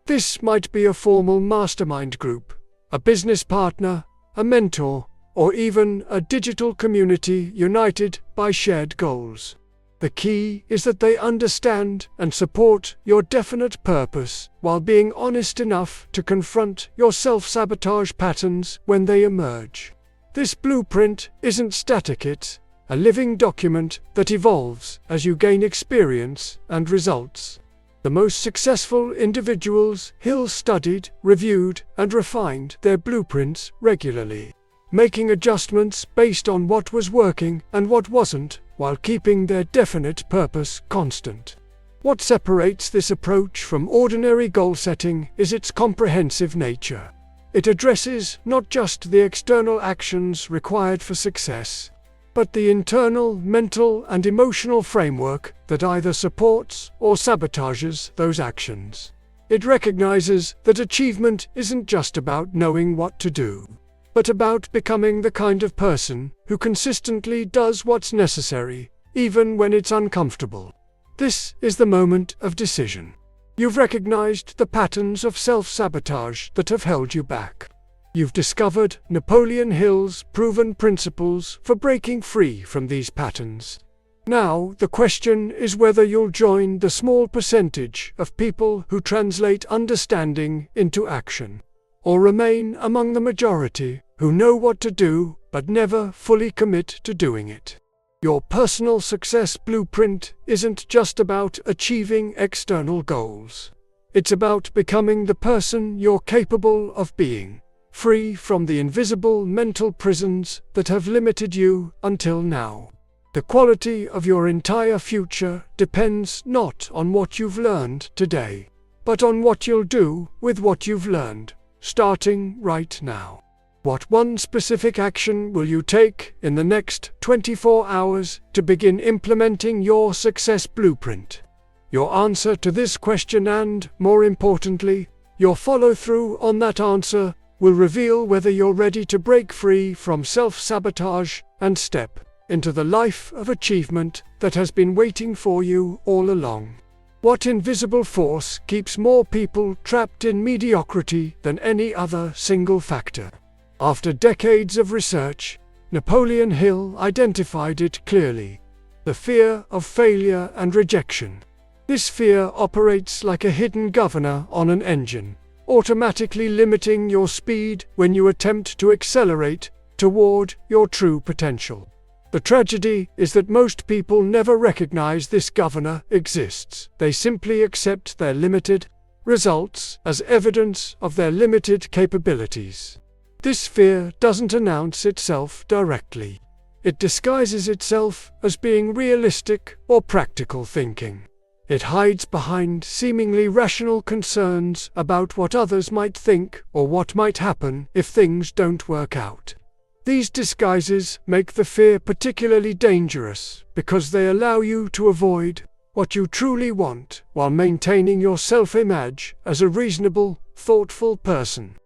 This might be a formal mastermind group, a business partner, a mentor, or even a digital community united by shared goals. The key is that they understand and support your definite purpose while being honest enough to confront your self-sabotage patterns when they emerge. This blueprint isn't static, it's a living document that evolves as you gain experience and results. The most successful individuals Hill studied, reviewed, and refined their blueprints regularly, making adjustments based on what was working and what wasn't, while keeping their definite purpose constant. What separates this approach from ordinary goal setting is its comprehensive nature. It addresses not just the external actions required for success, but the internal, mental, and emotional framework that either supports or sabotages those actions. It recognizes that achievement isn't just about knowing what to do, but about becoming the kind of person who consistently does what's necessary, even when it's uncomfortable. This is the moment of decision. You've recognized the patterns of self-sabotage that have held you back. You've discovered Napoleon Hill's proven principles for breaking free from these patterns. Now, the question is whether you'll join the small percentage of people who translate understanding into action, or remain among the majority who know what to do but never fully commit to doing it. Your personal success blueprint isn't just about achieving external goals. It's about becoming the person you're capable of being, free from the invisible mental prisons that have limited you until now. The quality of your entire future depends not on what you've learned today, but on what you'll do with what you've learned, starting right now. What one specific action will you take in the next 24 hours to begin implementing your success blueprint? Your answer to this question and, more importantly, your follow-through on that answer will reveal whether you're ready to break free from self-sabotage and step into the life of achievement that has been waiting for you all along. What invisible force keeps more people trapped in mediocrity than any other single factor? After decades of research, Napoleon Hill identified it clearly: the fear of failure and rejection. This fear operates like a hidden governor on an engine, automatically limiting your speed when you attempt to accelerate toward your true potential. The tragedy is that most people never recognize this governor exists. They simply accept their limited results as evidence of their limited capabilities. This fear doesn't announce itself directly. It disguises itself as being realistic or practical thinking. It hides behind seemingly rational concerns about what others might think or what might happen if things don't work out. These disguises make the fear particularly dangerous because they allow you to avoid what you truly want while maintaining your self-image as a reasonable, thoughtful person.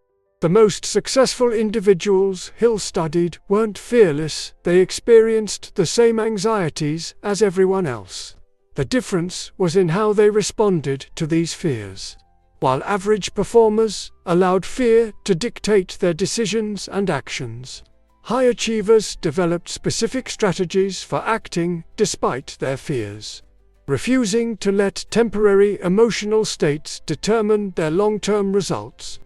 The most successful individuals Hill studied weren't fearless. They experienced the same anxieties as everyone else. The difference was in how they responded to these fears. While average performers allowed fear to dictate their decisions and actions, high achievers developed specific strategies for acting despite their fears, refusing to let temporary emotional states determine their long-term results.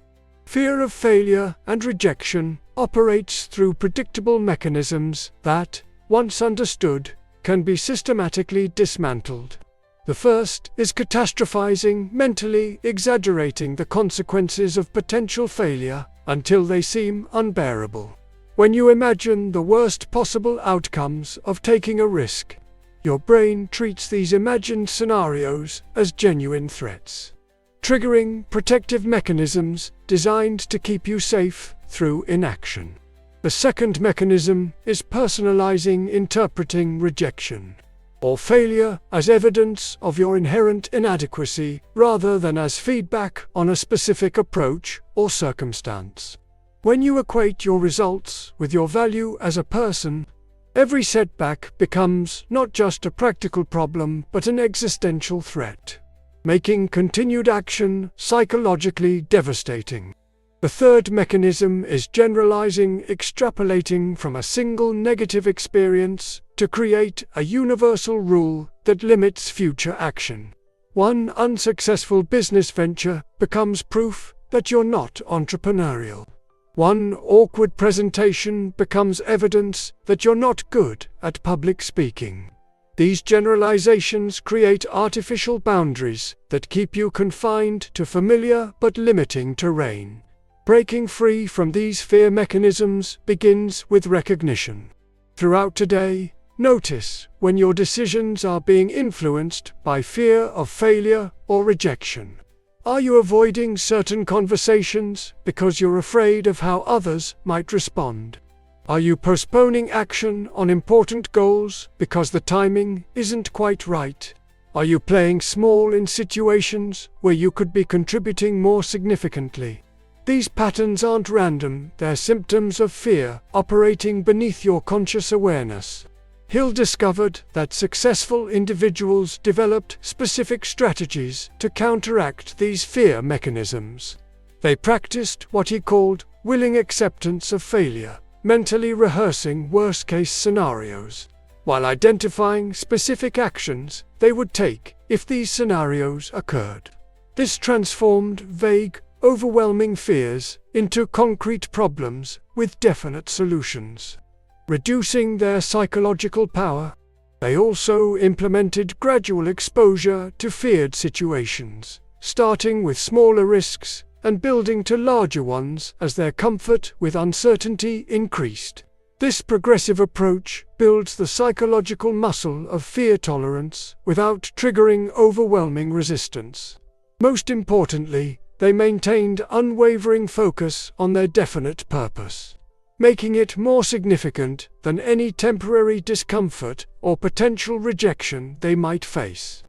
Fear of failure and rejection operates through predictable mechanisms that, once understood, can be systematically dismantled. The first is catastrophizing, mentally exaggerating the consequences of potential failure until they seem unbearable. When you imagine the worst possible outcomes of taking a risk, your brain treats these imagined scenarios as genuine threats, triggering protective mechanisms designed to keep you safe through inaction. The second mechanism is personalizing, interpreting rejection or failure as evidence of your inherent inadequacy rather than as feedback on a specific approach or circumstance. When you equate your results with your value as a person, every setback becomes not just a practical problem but an existential threat, making continued action psychologically devastating. The third mechanism is generalizing, extrapolating from a single negative experience to create a universal rule that limits future action. One unsuccessful business venture becomes proof that you're not entrepreneurial. One awkward presentation becomes evidence that you're not good at public speaking. These generalizations create artificial boundaries that keep you confined to familiar but limiting terrain. Breaking free from these fear mechanisms begins with recognition. Throughout today, Notice when your decisions are being influenced by fear of failure or rejection. Are you avoiding certain conversations because you're afraid of how others might respond? Are you postponing action on important goals because the timing isn't quite right? Are you playing small in situations where you could be contributing more significantly? These patterns aren't random, they're symptoms of fear operating beneath your conscious awareness. Hill discovered that successful individuals developed specific strategies to counteract these fear mechanisms. They practiced what he called willing acceptance of failure, mentally rehearsing worst-case scenarios, while identifying specific actions they would take if these scenarios occurred. This transformed vague, overwhelming fears into concrete problems with definite solutions, reducing their psychological power. They also implemented gradual exposure to feared situations, starting with smaller risks and building to larger ones as their comfort with uncertainty increased. This progressive approach builds the psychological muscle of fear tolerance without triggering overwhelming resistance. Most importantly, they maintained unwavering focus on their definite purpose, making it more significant than any temporary discomfort or potential rejection they might face.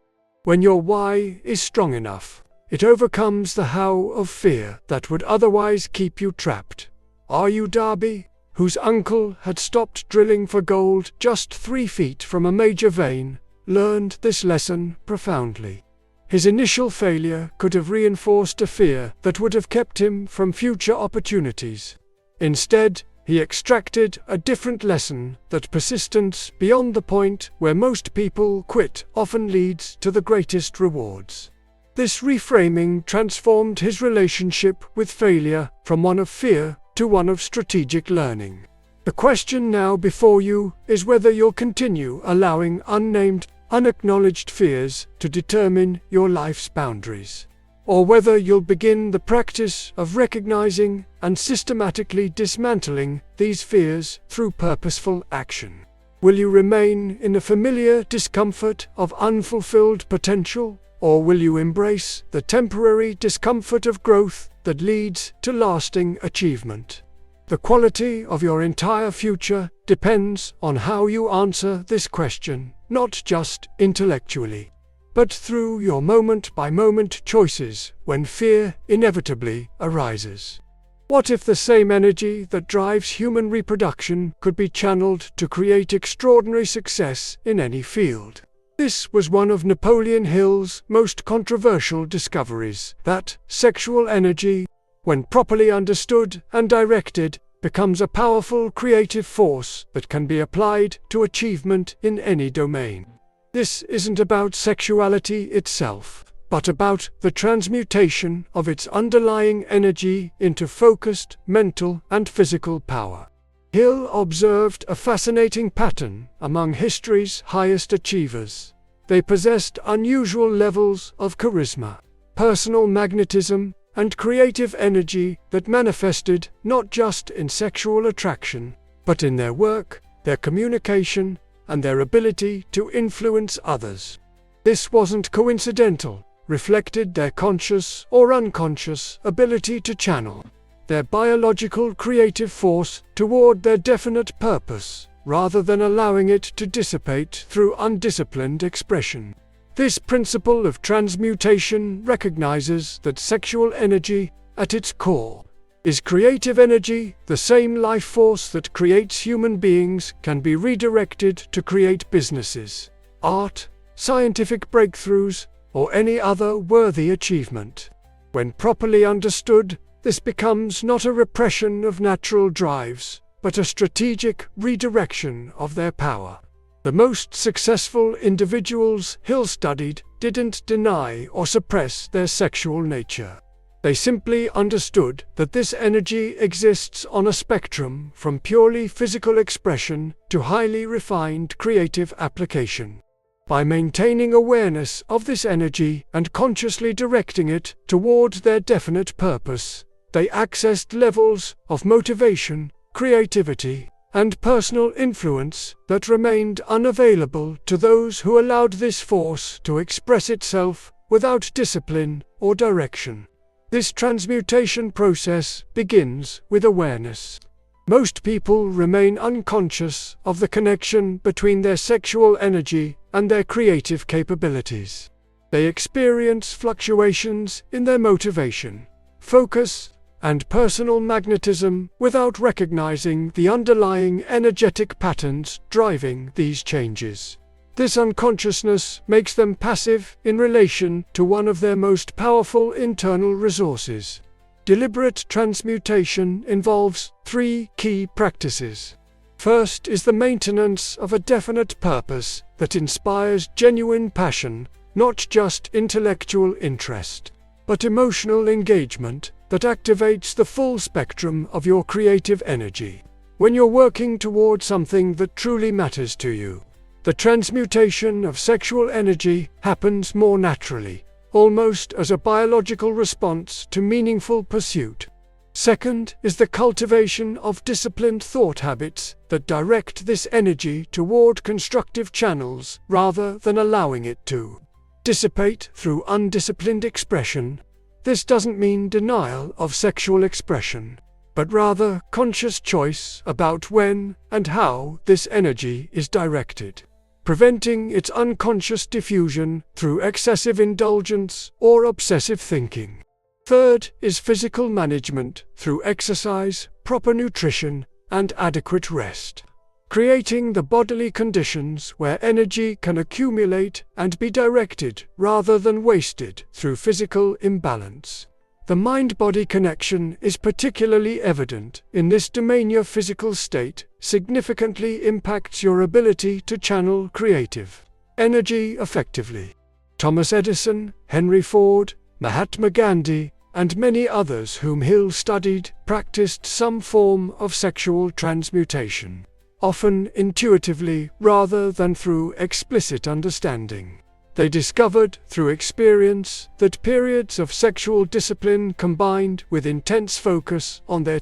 When your why is strong enough, it overcomes the how of fear that would otherwise keep you trapped. Are you Darby, whose uncle had stopped drilling for gold just 3 feet from a major vein, learned this lesson profoundly? His initial failure could have reinforced a fear that would have kept him from future opportunities. Instead, he extracted a different lesson: that persistence beyond the point where most people quit often leads to the greatest rewards. This reframing transformed his relationship with failure from one of fear to one of strategic learning. The question now before you is whether you'll continue allowing unnamed, unacknowledged fears to determine your life's boundaries, or whether you'll begin the practice of recognizing and systematically dismantling these fears through purposeful action. Will you remain in the familiar discomfort of unfulfilled potential, or will you embrace the temporary discomfort of growth that leads to lasting achievement? The quality of your entire future depends on how you answer this question, not just intellectually, but through your moment-by-moment choices when fear inevitably arises. What if the same energy that drives human reproduction could be channeled to create extraordinary success in any field? This was one of Napoleon Hill's most controversial discoveries, that sexual energy, when properly understood and directed, becomes a powerful creative force that can be applied to achievement in any domain. This isn't about sexuality itself, but about the transmutation of its underlying energy into focused mental and physical power. Hill observed a fascinating pattern among history's highest achievers. They possessed unusual levels of charisma, personal magnetism, and creative energy that manifested not just in sexual attraction, but in their work, their communication, and their ability to influence others. This wasn't coincidental, reflected their conscious or unconscious ability to channel their biological creative force toward their definite purpose, rather than allowing it to dissipate through undisciplined expression. This principle of transmutation recognizes that sexual energy, at its core, is creative energy. The same life force that creates human beings can be redirected to create businesses, art, scientific breakthroughs, or any other worthy achievement. When properly understood, this becomes not a repression of natural drives, but a strategic redirection of their power. The most successful individuals Hill studied didn't deny or suppress their sexual nature. They simply understood that this energy exists on a spectrum from purely physical expression to highly refined creative application. By maintaining awareness of this energy and consciously directing it toward their definite purpose, they accessed levels of motivation, creativity, and personal influence that remained unavailable to those who allowed this force to express itself without discipline or direction. This transmutation process begins with awareness. Most people remain unconscious of the connection between their sexual energy and their creative capabilities. They experience fluctuations in their motivation, focus, and personal magnetism without recognizing the underlying energetic patterns driving these changes. This unconsciousness makes them passive in relation to one of their most powerful internal resources. Deliberate transmutation involves 3 key practices. First is the maintenance of a definite purpose that inspires genuine passion, not just intellectual interest, but emotional engagement that activates the full spectrum of your creative energy. When you're working toward something that truly matters to you, the transmutation of sexual energy happens more naturally, almost as a biological response to meaningful pursuit. Second is the cultivation of disciplined thought habits that direct this energy toward constructive channels rather than allowing it to dissipate through undisciplined expression. This doesn't mean denial of sexual expression, but rather conscious choice about when and how this energy is directed, preventing its unconscious diffusion through excessive indulgence or obsessive thinking. Third is physical management through exercise, proper nutrition, and adequate rest, creating the bodily conditions where energy can accumulate and be directed rather than wasted through physical imbalance. The mind-body connection is particularly evident in this domain. Your physical state significantly impacts your ability to channel creative energy effectively. Thomas Edison, Henry Ford, Mahatma Gandhi, and many others whom Hill studied practiced some form of sexual transmutation, often intuitively rather than through explicit understanding. They discovered through experience that periods of sexual discipline combined with intense focus on their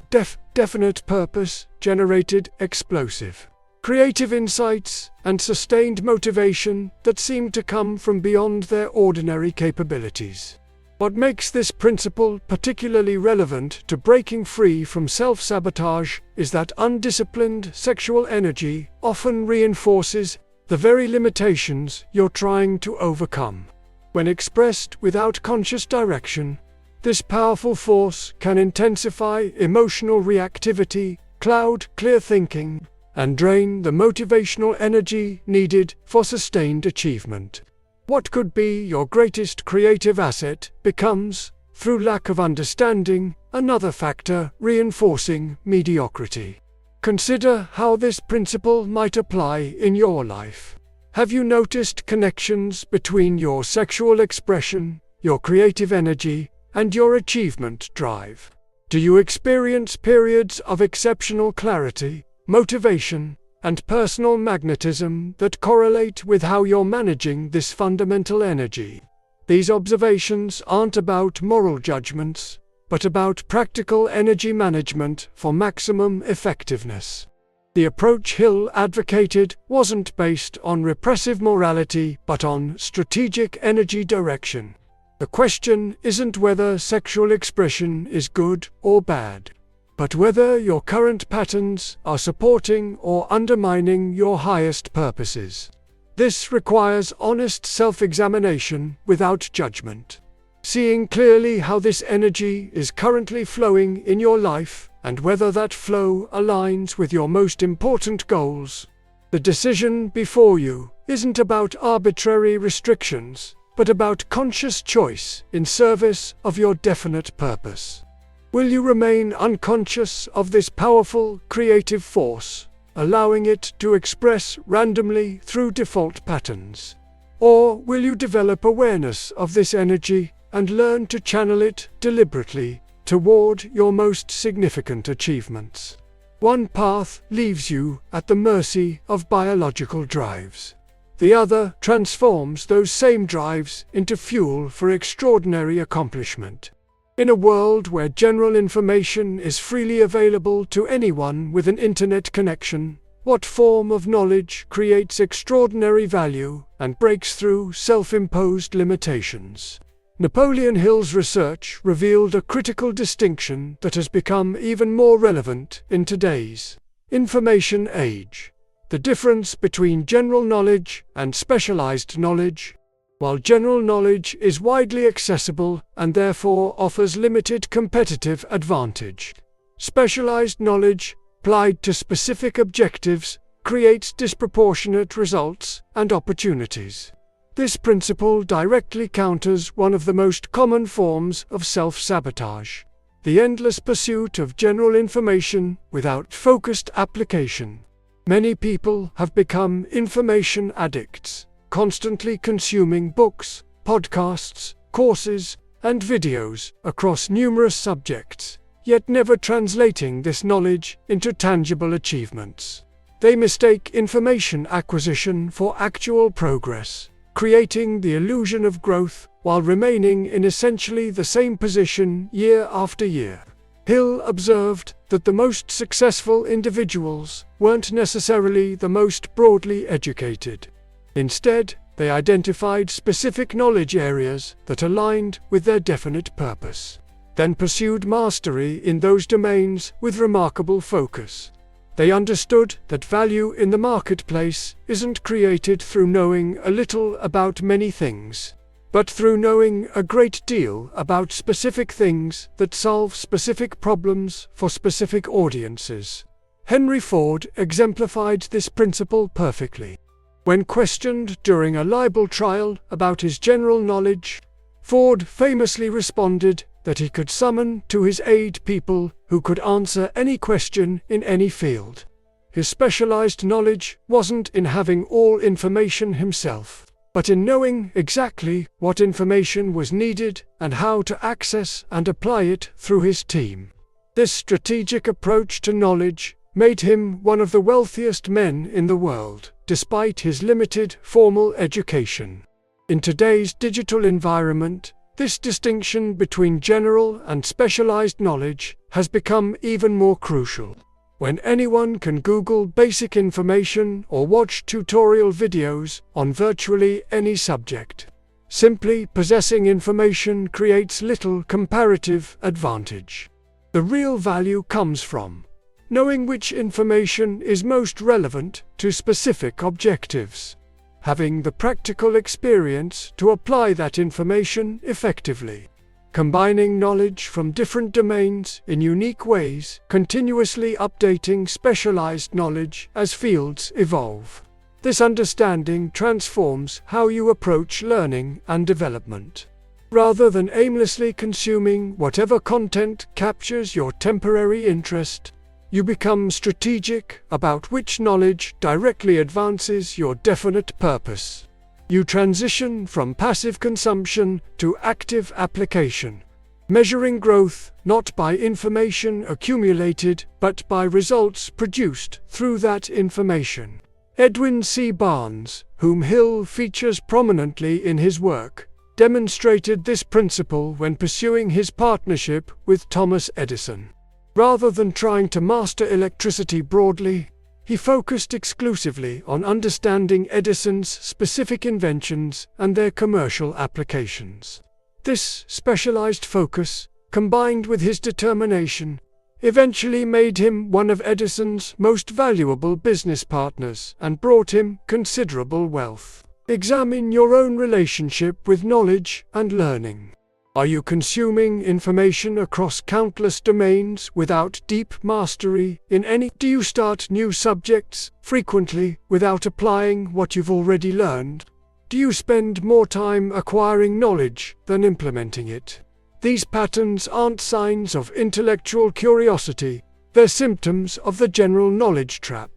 definite purpose generated explosive, creative insights and sustained motivation that seemed to come from beyond their ordinary capabilities. What makes this principle particularly relevant to breaking free from self-sabotage is that undisciplined sexual energy often reinforces the very limitations you're trying to overcome. When expressed without conscious direction, this powerful force can intensify emotional reactivity, cloud clear thinking, and drain the motivational energy needed for sustained achievement. What could be your greatest creative asset becomes, through lack of understanding, another factor reinforcing mediocrity. Consider how this principle might apply in your life. Have you noticed connections between your sexual expression, your creative energy, and your achievement drive? Do you experience periods of exceptional clarity, motivation, and personal magnetism that correlate with how you're managing this fundamental energy? These observations aren't about moral judgments, but about practical energy management for maximum effectiveness. The approach Hill advocated wasn't based on repressive morality but on strategic energy direction. The question isn't whether sexual expression is good or bad, but whether your current patterns are supporting or undermining your highest purposes. This requires honest self-examination without judgment. Seeing clearly how this energy is currently flowing in your life and whether that flow aligns with your most important goals. The decision before you isn't about arbitrary restrictions, but about conscious choice in service of your definite purpose. Will you remain unconscious of this powerful creative force, allowing it to express randomly through default patterns? Or will you develop awareness of this energy and learn to channel it deliberately toward your most significant achievements? One path leaves you at the mercy of biological drives. The other transforms those same drives into fuel for extraordinary accomplishment. In a world where general information is freely available to anyone with an internet connection, what form of knowledge creates extraordinary value and breaks through self-imposed limitations? Napoleon Hill's research revealed a critical distinction that has become even more relevant in today's information age: the difference between general knowledge and specialized knowledge. While general knowledge is widely accessible and therefore offers limited competitive advantage, specialized knowledge, applied to specific objectives, creates disproportionate results and opportunities. This principle directly counters one of the most common forms of self-sabotage: the endless pursuit of general information without focused application. Many people have become information addicts, constantly consuming books, podcasts, courses, and videos across numerous subjects, yet never translating this knowledge into tangible achievements. They mistake information acquisition for actual progress, creating the illusion of growth while remaining in essentially the same position year after year. Hill observed that the most successful individuals weren't necessarily the most broadly educated. Instead, they identified specific knowledge areas that aligned with their definite purpose, then pursued mastery in those domains with remarkable focus. They understood that value in the marketplace isn't created through knowing a little about many things, but through knowing a great deal about specific things that solve specific problems for specific audiences. Henry Ford exemplified this principle perfectly. When questioned during a libel trial about his general knowledge, Ford famously responded that he could summon to his aid people who could answer any question in any field. His specialized knowledge wasn't in having all information himself, but in knowing exactly what information was needed and how to access and apply it through his team. This strategic approach to knowledge made him one of the wealthiest men in the world, despite his limited formal education. In today's digital environment, this distinction between general and specialized knowledge has become even more crucial. When anyone can Google basic information or watch tutorial videos on virtually any subject, simply possessing information creates little comparative advantage. The real value comes from knowing which information is most relevant to specific objectives, having the practical experience to apply that information effectively, combining knowledge from different domains in unique ways, continuously updating specialized knowledge as fields evolve. This understanding transforms how you approach learning and development. Rather than aimlessly consuming whatever content captures your temporary interest, you become strategic about which knowledge directly advances your definite purpose. You transition from passive consumption to active application, measuring growth not by information accumulated but by results produced through that information. Edwin C. Barnes, whom Hill features prominently in his work, demonstrated this principle when pursuing his partnership with Thomas Edison. Rather than trying to master electricity broadly, he focused exclusively on understanding Edison's specific inventions and their commercial applications. This specialized focus, combined with his determination, eventually made him one of Edison's most valuable business partners and brought him considerable wealth. Examine your own relationship with knowledge and learning. Are you consuming information across countless domains without deep mastery in any? Do you start new subjects frequently without applying what you've already learned? Do you spend more time acquiring knowledge than implementing it? These patterns aren't signs of intellectual curiosity, they're symptoms of the general knowledge trap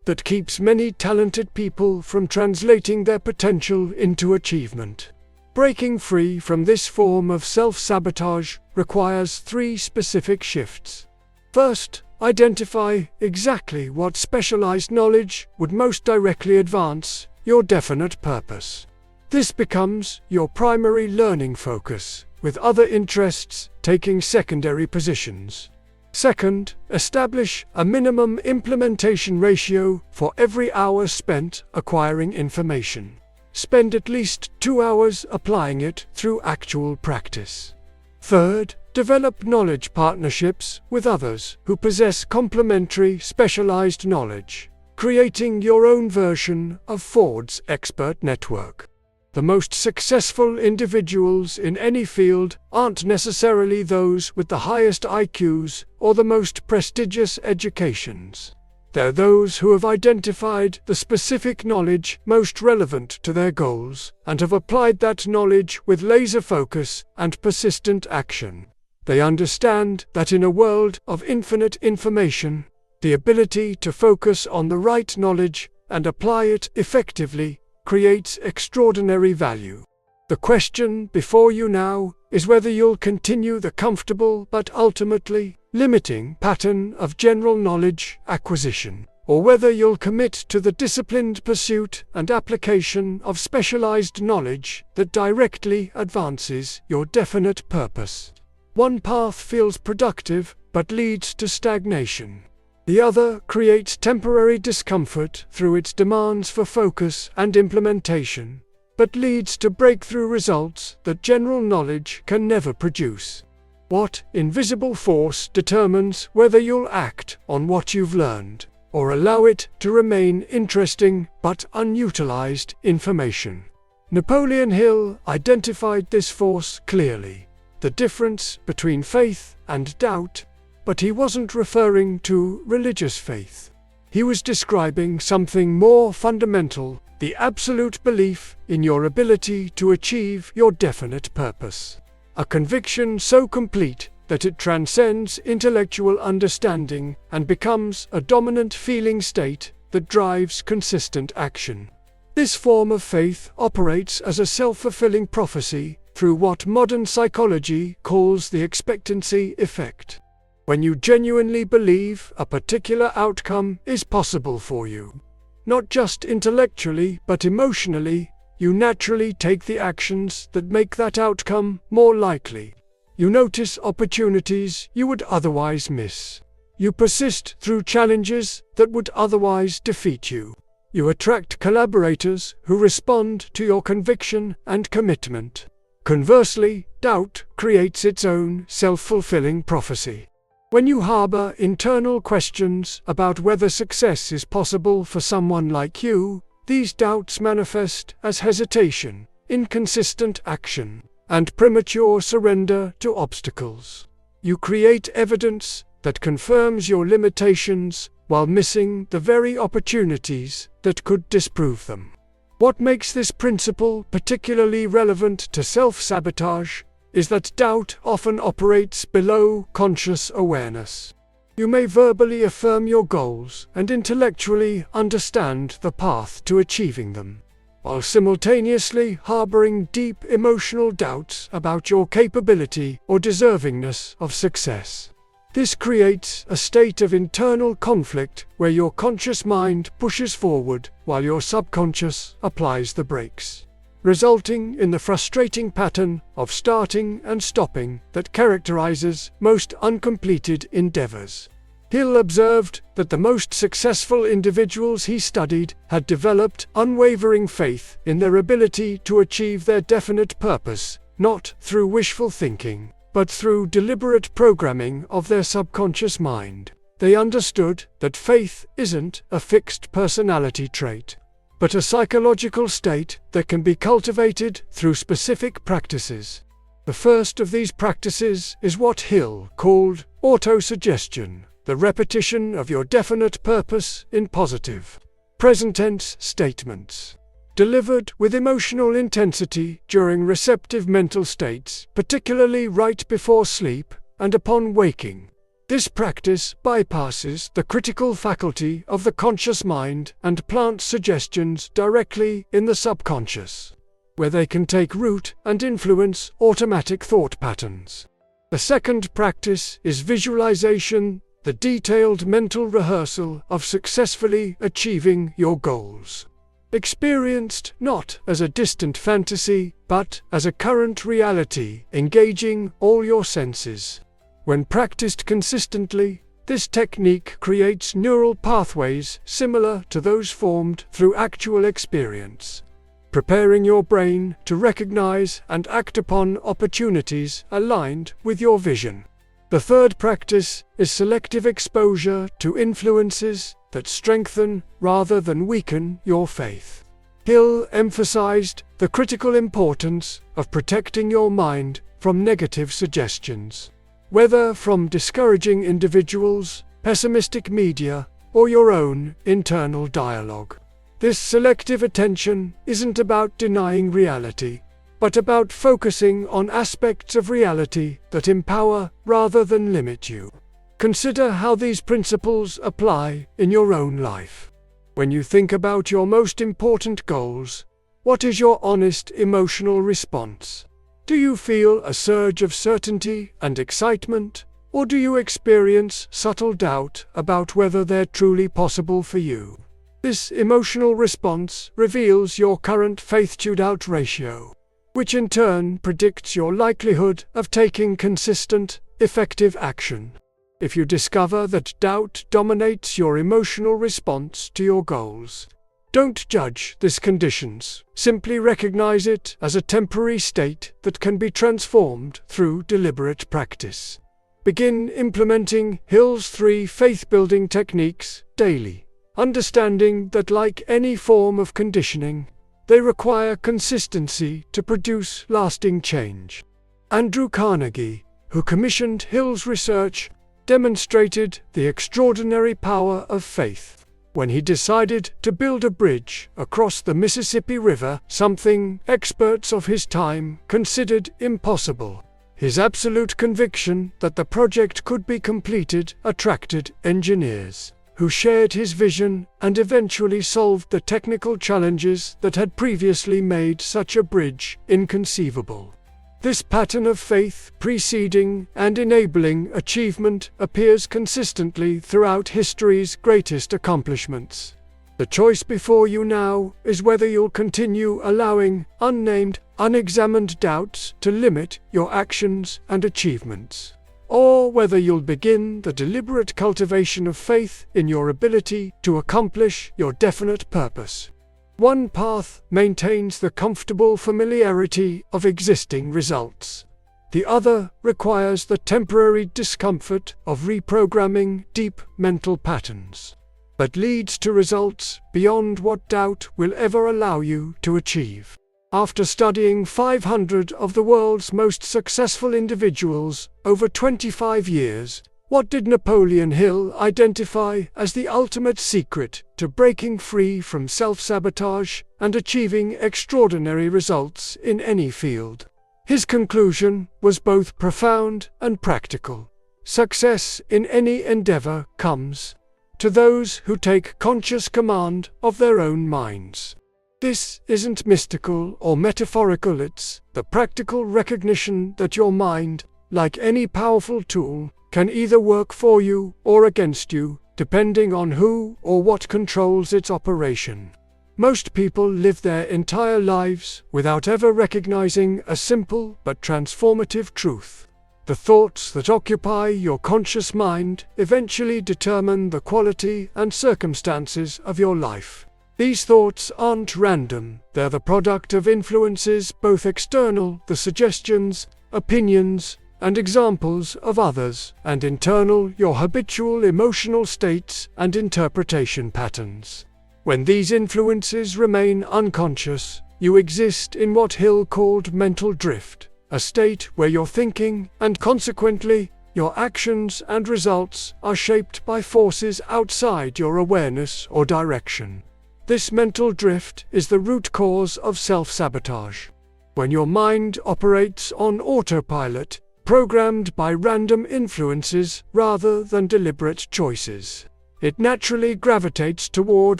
that keeps many talented people from translating their potential into achievement. Breaking free from this form of self-sabotage requires 3 specific shifts. First, identify exactly what specialized knowledge would most directly advance your definite purpose. This becomes your primary learning focus, with other interests taking secondary positions. Second, establish a minimum implementation ratio for every hour spent acquiring information. Spend at least 2 hours applying it through actual practice. Third, develop knowledge partnerships with others who possess complementary specialized knowledge, creating your own version of Ford's expert network. The most successful individuals in any field aren't necessarily those with the highest IQs or the most prestigious educations. They're those who have identified the specific knowledge most relevant to their goals and have applied that knowledge with laser focus and persistent action. They understand that in a world of infinite information, the ability to focus on the right knowledge and apply it effectively creates extraordinary value. The question before you now is whether you'll continue the comfortable but ultimately limiting pattern of general knowledge acquisition, or whether you'll commit to the disciplined pursuit and application of specialized knowledge that directly advances your definite purpose. One path feels productive but leads to stagnation. The other creates temporary discomfort through its demands for focus and implementation, but leads to breakthrough results that general knowledge can never produce. What invisible force determines whether you'll act on what you've learned, or allow it to remain interesting but unutilized information? Napoleon Hill identified this force clearly: the difference between faith and doubt. But he wasn't referring to religious faith. He was describing something more fundamental: the absolute belief in your ability to achieve your definite purpose. A conviction so complete that it transcends intellectual understanding and becomes a dominant feeling state that drives consistent action. This form of faith operates as a self-fulfilling prophecy through what modern psychology calls the expectancy effect. When you genuinely believe a particular outcome is possible for you, not just intellectually but emotionally, you naturally take the actions that make that outcome more likely. You notice opportunities you would otherwise miss. You persist through challenges that would otherwise defeat you. You attract collaborators who respond to your conviction and commitment. Conversely, doubt creates its own self-fulfilling prophecy. When you harbor internal questions about whether success is possible for someone like you, these doubts manifest as hesitation, inconsistent action, and premature surrender to obstacles. You create evidence that confirms your limitations while missing the very opportunities that could disprove them. What makes this principle particularly relevant to self-sabotage is that doubt often operates below conscious awareness. You may verbally affirm your goals and intellectually understand the path to achieving them, while simultaneously harboring deep emotional doubts about your capability or deservingness of success. This creates a state of internal conflict where your conscious mind pushes forward while your subconscious applies the brakes, resulting in the frustrating pattern of starting and stopping that characterizes most uncompleted endeavors. Hill observed that the most successful individuals he studied had developed unwavering faith in their ability to achieve their definite purpose, not through wishful thinking, but through deliberate programming of their subconscious mind. They understood that faith isn't a fixed personality trait, but a psychological state that can be cultivated through specific practices. The first of these practices is what Hill called autosuggestion, the repetition of your definite purpose in positive, present-tense statements, delivered with emotional intensity during receptive mental states, particularly right before sleep and upon waking. This practice bypasses the critical faculty of the conscious mind and plants suggestions directly in the subconscious, where they can take root and influence automatic thought patterns. The second practice is visualization, the detailed mental rehearsal of successfully achieving your goals. experienced not as a distant fantasy, but as a current reality, engaging all your senses. When practiced consistently, this technique creates neural pathways similar to those formed through actual experience, preparing your brain to recognize and act upon opportunities aligned with your vision. The third practice is selective exposure to influences that strengthen rather than weaken your faith. Hill emphasized the critical importance of protecting your mind from negative suggestions, whether from discouraging individuals, pessimistic media, or your own internal dialogue. This selective attention isn't about denying reality, but about focusing on aspects of reality that empower rather than limit you. Consider how these principles apply in your own life. When you think about your most important goals, what is your honest emotional response? Do you feel a surge of certainty and excitement, or do you experience subtle doubt about whether they're truly possible for you? This emotional response reveals your current faith-to-doubt ratio, which in turn predicts your likelihood of taking consistent, effective action. If you discover that doubt dominates your emotional response to your goals, don't judge these conditions. Simply recognize it as a temporary state that can be transformed through deliberate practice. Begin implementing Hill's 3 faith-building techniques daily, understanding that like any form of conditioning, they require consistency to produce lasting change. Andrew Carnegie, who commissioned Hill's research, demonstrated the extraordinary power of faith when he decided to build a bridge across the Mississippi River, something experts of his time considered impossible. His absolute conviction that the project could be completed attracted engineers who shared his vision and eventually solved the technical challenges that had previously made such a bridge inconceivable. This pattern of faith preceding and enabling achievement appears consistently throughout history's greatest accomplishments. The choice before you now is whether you'll continue allowing unnamed, unexamined doubts to limit your actions and achievements, or whether you'll begin the deliberate cultivation of faith in your ability to accomplish your definite purpose. One path maintains the comfortable familiarity of existing results. The other requires the temporary discomfort of reprogramming deep mental patterns, but leads to results beyond what doubt will ever allow you to achieve. After studying 500 of the world's most successful individuals over 25 years, what did Napoleon Hill identify as the ultimate secret to breaking free from self-sabotage and achieving extraordinary results in any field? His conclusion was both profound and practical. Success in any endeavor comes to those who take conscious command of their own minds. This isn't mystical or metaphorical, it's the practical recognition that your mind, like any powerful tool, can either work for you or against you, depending on who or what controls its operation. Most people live their entire lives without ever recognizing a simple but transformative truth. The thoughts that occupy your conscious mind eventually determine the quality and circumstances of your life. These thoughts aren't random, they're the product of influences both external, the suggestions, opinions, and examples of others, and internal, your habitual emotional states and interpretation patterns. When these influences remain unconscious, you exist in what Hill called mental drift, a state where your thinking, and consequently, your actions and results, are shaped by forces outside your awareness or direction. This mental drift is the root cause of self-sabotage. When your mind operates on autopilot, programmed by random influences rather than deliberate choices, it naturally gravitates toward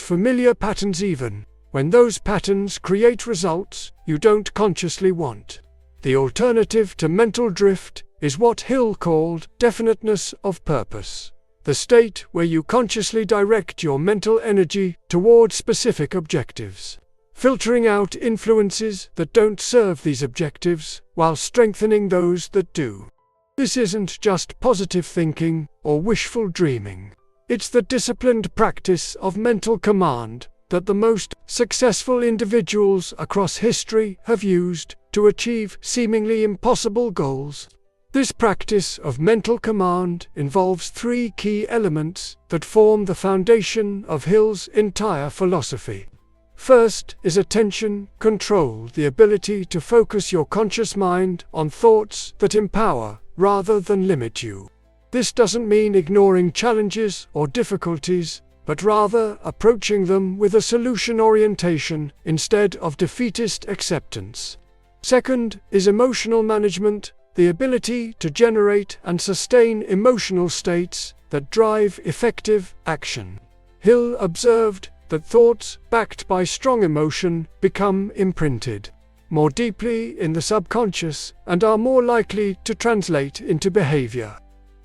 familiar patterns even when those patterns create results you don't consciously want. The alternative to mental drift is what Hill called definiteness of purpose, the state where you consciously direct your mental energy toward specific objectives. filtering out influences that don't serve these objectives while strengthening those that do. This isn't just positive thinking or wishful dreaming. It's the disciplined practice of mental command that the most successful individuals across history have used to achieve seemingly impossible goals. This practice of mental command involves three key elements that form the foundation of Hill's entire philosophy. First is attention control, the ability to focus your conscious mind on thoughts that empower rather than limit you. This doesn't mean ignoring challenges or difficulties, but rather approaching them with a solution orientation instead of defeatist acceptance. Second is emotional management, the ability to generate and sustain emotional states that drive effective action. Hill observed that thoughts backed by strong emotion become imprinted more deeply in the subconscious and are more likely to translate into behavior.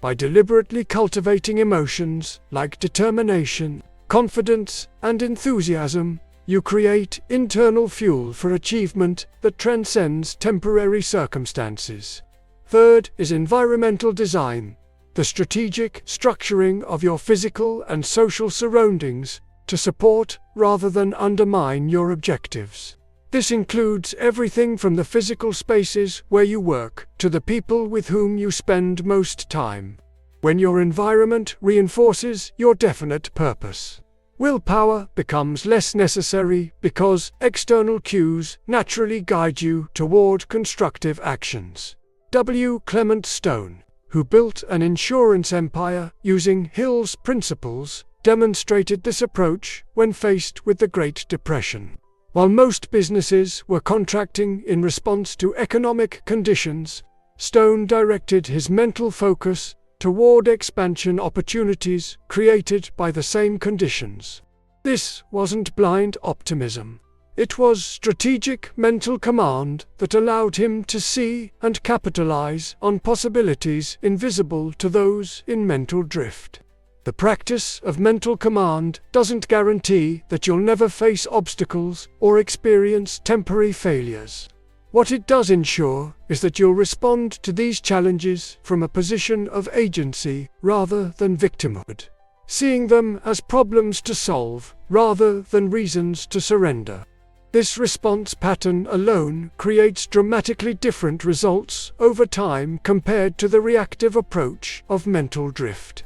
By deliberately cultivating emotions like determination, confidence, and enthusiasm, you create internal fuel for achievement that transcends temporary circumstances. Third is environmental design, the strategic structuring of your physical and social surroundings to support rather than undermine your objectives. This includes everything from the physical spaces where you work to the people with whom you spend most time. When your environment reinforces your definite purpose, willpower becomes less necessary because external cues naturally guide you toward constructive actions. W. Clement Stone, who built an insurance empire using Hill's principles, demonstrated this approach when faced with the Great Depression. While most businesses were contracting in response to economic conditions, Stone directed his mental focus toward expansion opportunities created by the same conditions. This wasn't blind optimism. It was strategic mental command that allowed him to see and capitalize on possibilities invisible to those in mental drift. The practice of mental command doesn't guarantee that you'll never face obstacles or experience temporary failures. What it does ensure is that you'll respond to these challenges from a position of agency rather than victimhood, seeing them as problems to solve rather than reasons to surrender. This response pattern alone creates dramatically different results over time compared to the reactive approach of mental drift.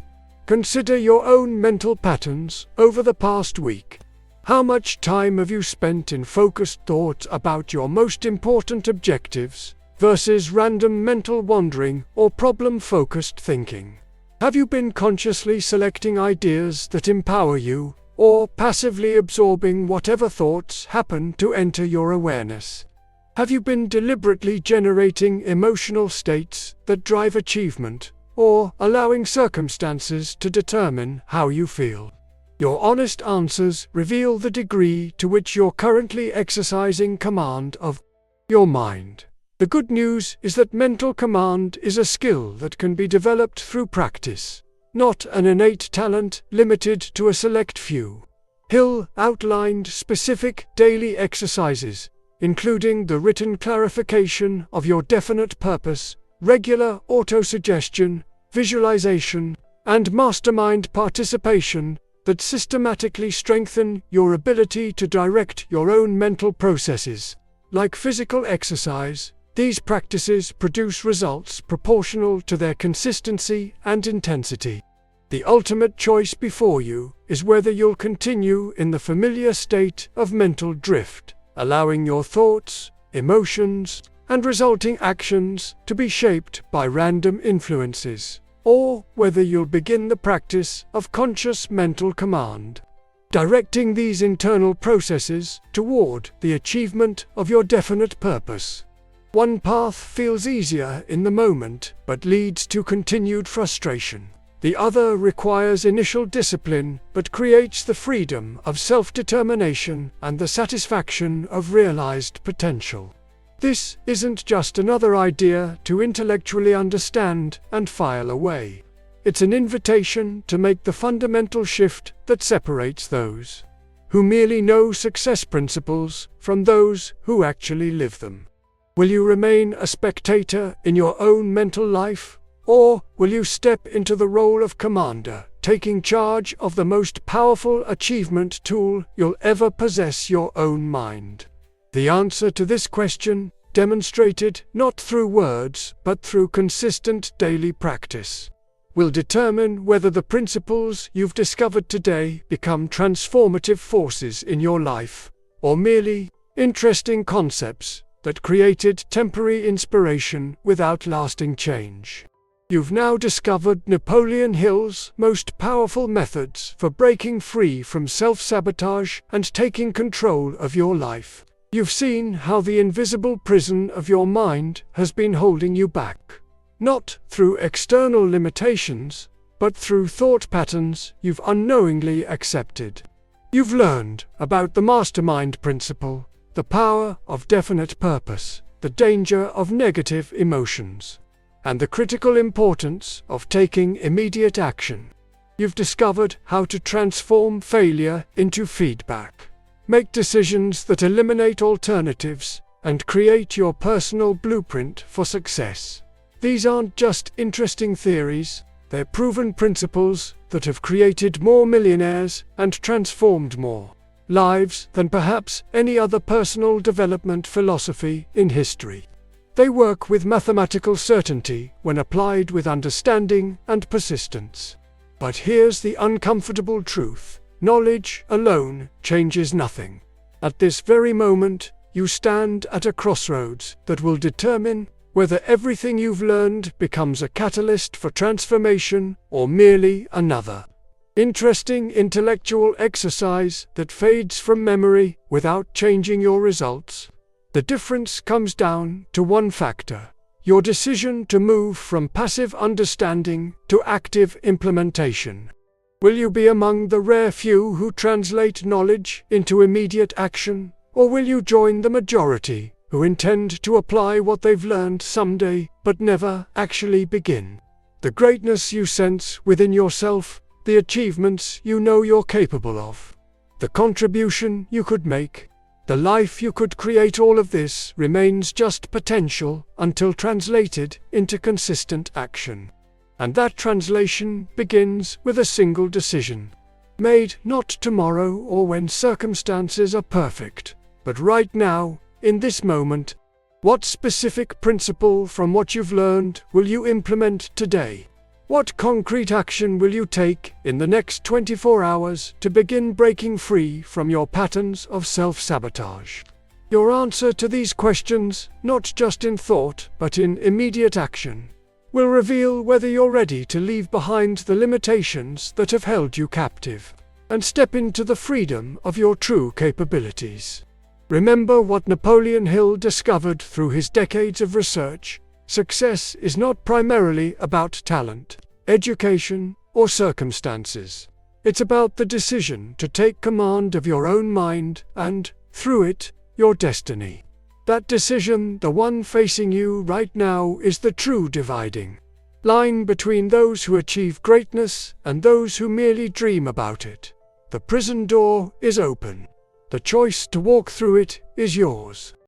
Consider your own mental patterns over the past week. How much time have you spent in focused thought about your most important objectives versus random mental wandering or problem-focused thinking? Have you been consciously selecting ideas that empower you, or passively absorbing whatever thoughts happen to enter your awareness? Have you been deliberately generating emotional states that drive achievement, or allowing circumstances to determine how you feel? Your honest answers reveal the degree to which you're currently exercising command of your mind. The good news is that mental command is a skill that can be developed through practice, not an innate talent limited to a select few. Hill outlined specific daily exercises, including the written clarification of your definite purpose, regular autosuggestion, visualization, and mastermind participation that systematically strengthen your ability to direct your own mental processes. Like physical exercise, these practices produce results proportional to their consistency and intensity. The ultimate choice before you is whether you'll continue in the familiar state of mental drift, allowing your thoughts, emotions, and resulting actions to be shaped by random influences, or whether you'll begin the practice of conscious mental command, directing these internal processes toward the achievement of your definite purpose. One path feels easier in the moment, but leads to continued frustration. The other requires initial discipline, but creates the freedom of self-determination and the satisfaction of realized potential. This isn't just another idea to intellectually understand and file away. It's an invitation to make the fundamental shift that separates those who merely know success principles from those who actually live them? Will you remain a spectator in your own mental life, or will you step into the role of commander, taking charge of the most powerful achievement tool you'll ever possess, your own mind? The answer to this question, demonstrated not through words but through consistent daily practice, will determine whether the principles you've discovered today become transformative forces in your life, or merely interesting concepts that created temporary inspiration without lasting change. You've now discovered Napoleon Hill's most powerful methods for breaking free from self-sabotage and taking control of your life. You've seen how the invisible prison of your mind has been holding you back, not through external limitations, but through thought patterns you've unknowingly accepted. You've learned about the mastermind principle, the power of definite purpose, the danger of negative emotions, and the critical importance of taking immediate action. You've discovered how to transform failure into feedback, make decisions that eliminate alternatives, and create your personal blueprint for success. These aren't just interesting theories, they're proven principles that have created more millionaires and transformed more lives than perhaps any other personal development philosophy in history. They work with mathematical certainty when applied with understanding and persistence. But here's the uncomfortable truth: knowledge alone changes nothing. At this very moment, you stand at a crossroads that will determine whether everything you've learned becomes a catalyst for transformation or merely another interesting intellectual exercise that fades from memory without changing your results. The difference comes down to one factor: your decision to move from passive understanding to active implementation. Will you be among the rare few who translate knowledge into immediate action, or will you join the majority who intend to apply what they've learned someday but never actually begin? The greatness you sense within yourself, the achievements you know you're capable of, the contribution you could make, the life you could create, all of this remains just potential until translated into consistent action. And that translation begins with a single decision, made not tomorrow or when circumstances are perfect, but right now, in this moment. What specific principle from what you've learned will you implement today? What concrete action will you take in the next 24 hours to begin breaking free from your patterns of self-sabotage? Your answer to these questions, not just in thought but in immediate action, will reveal whether you're ready to leave behind the limitations that have held you captive and step into the freedom of your true capabilities. Remember what Napoleon Hill discovered through his decades of research: success is not primarily about talent, education, or circumstances. It's about the decision to take command of your own mind and, through it, your destiny. That decision, the one facing you right now, is the true dividing line between those who achieve greatness and those who merely dream about it. The prison door is open. The choice to walk through it is yours.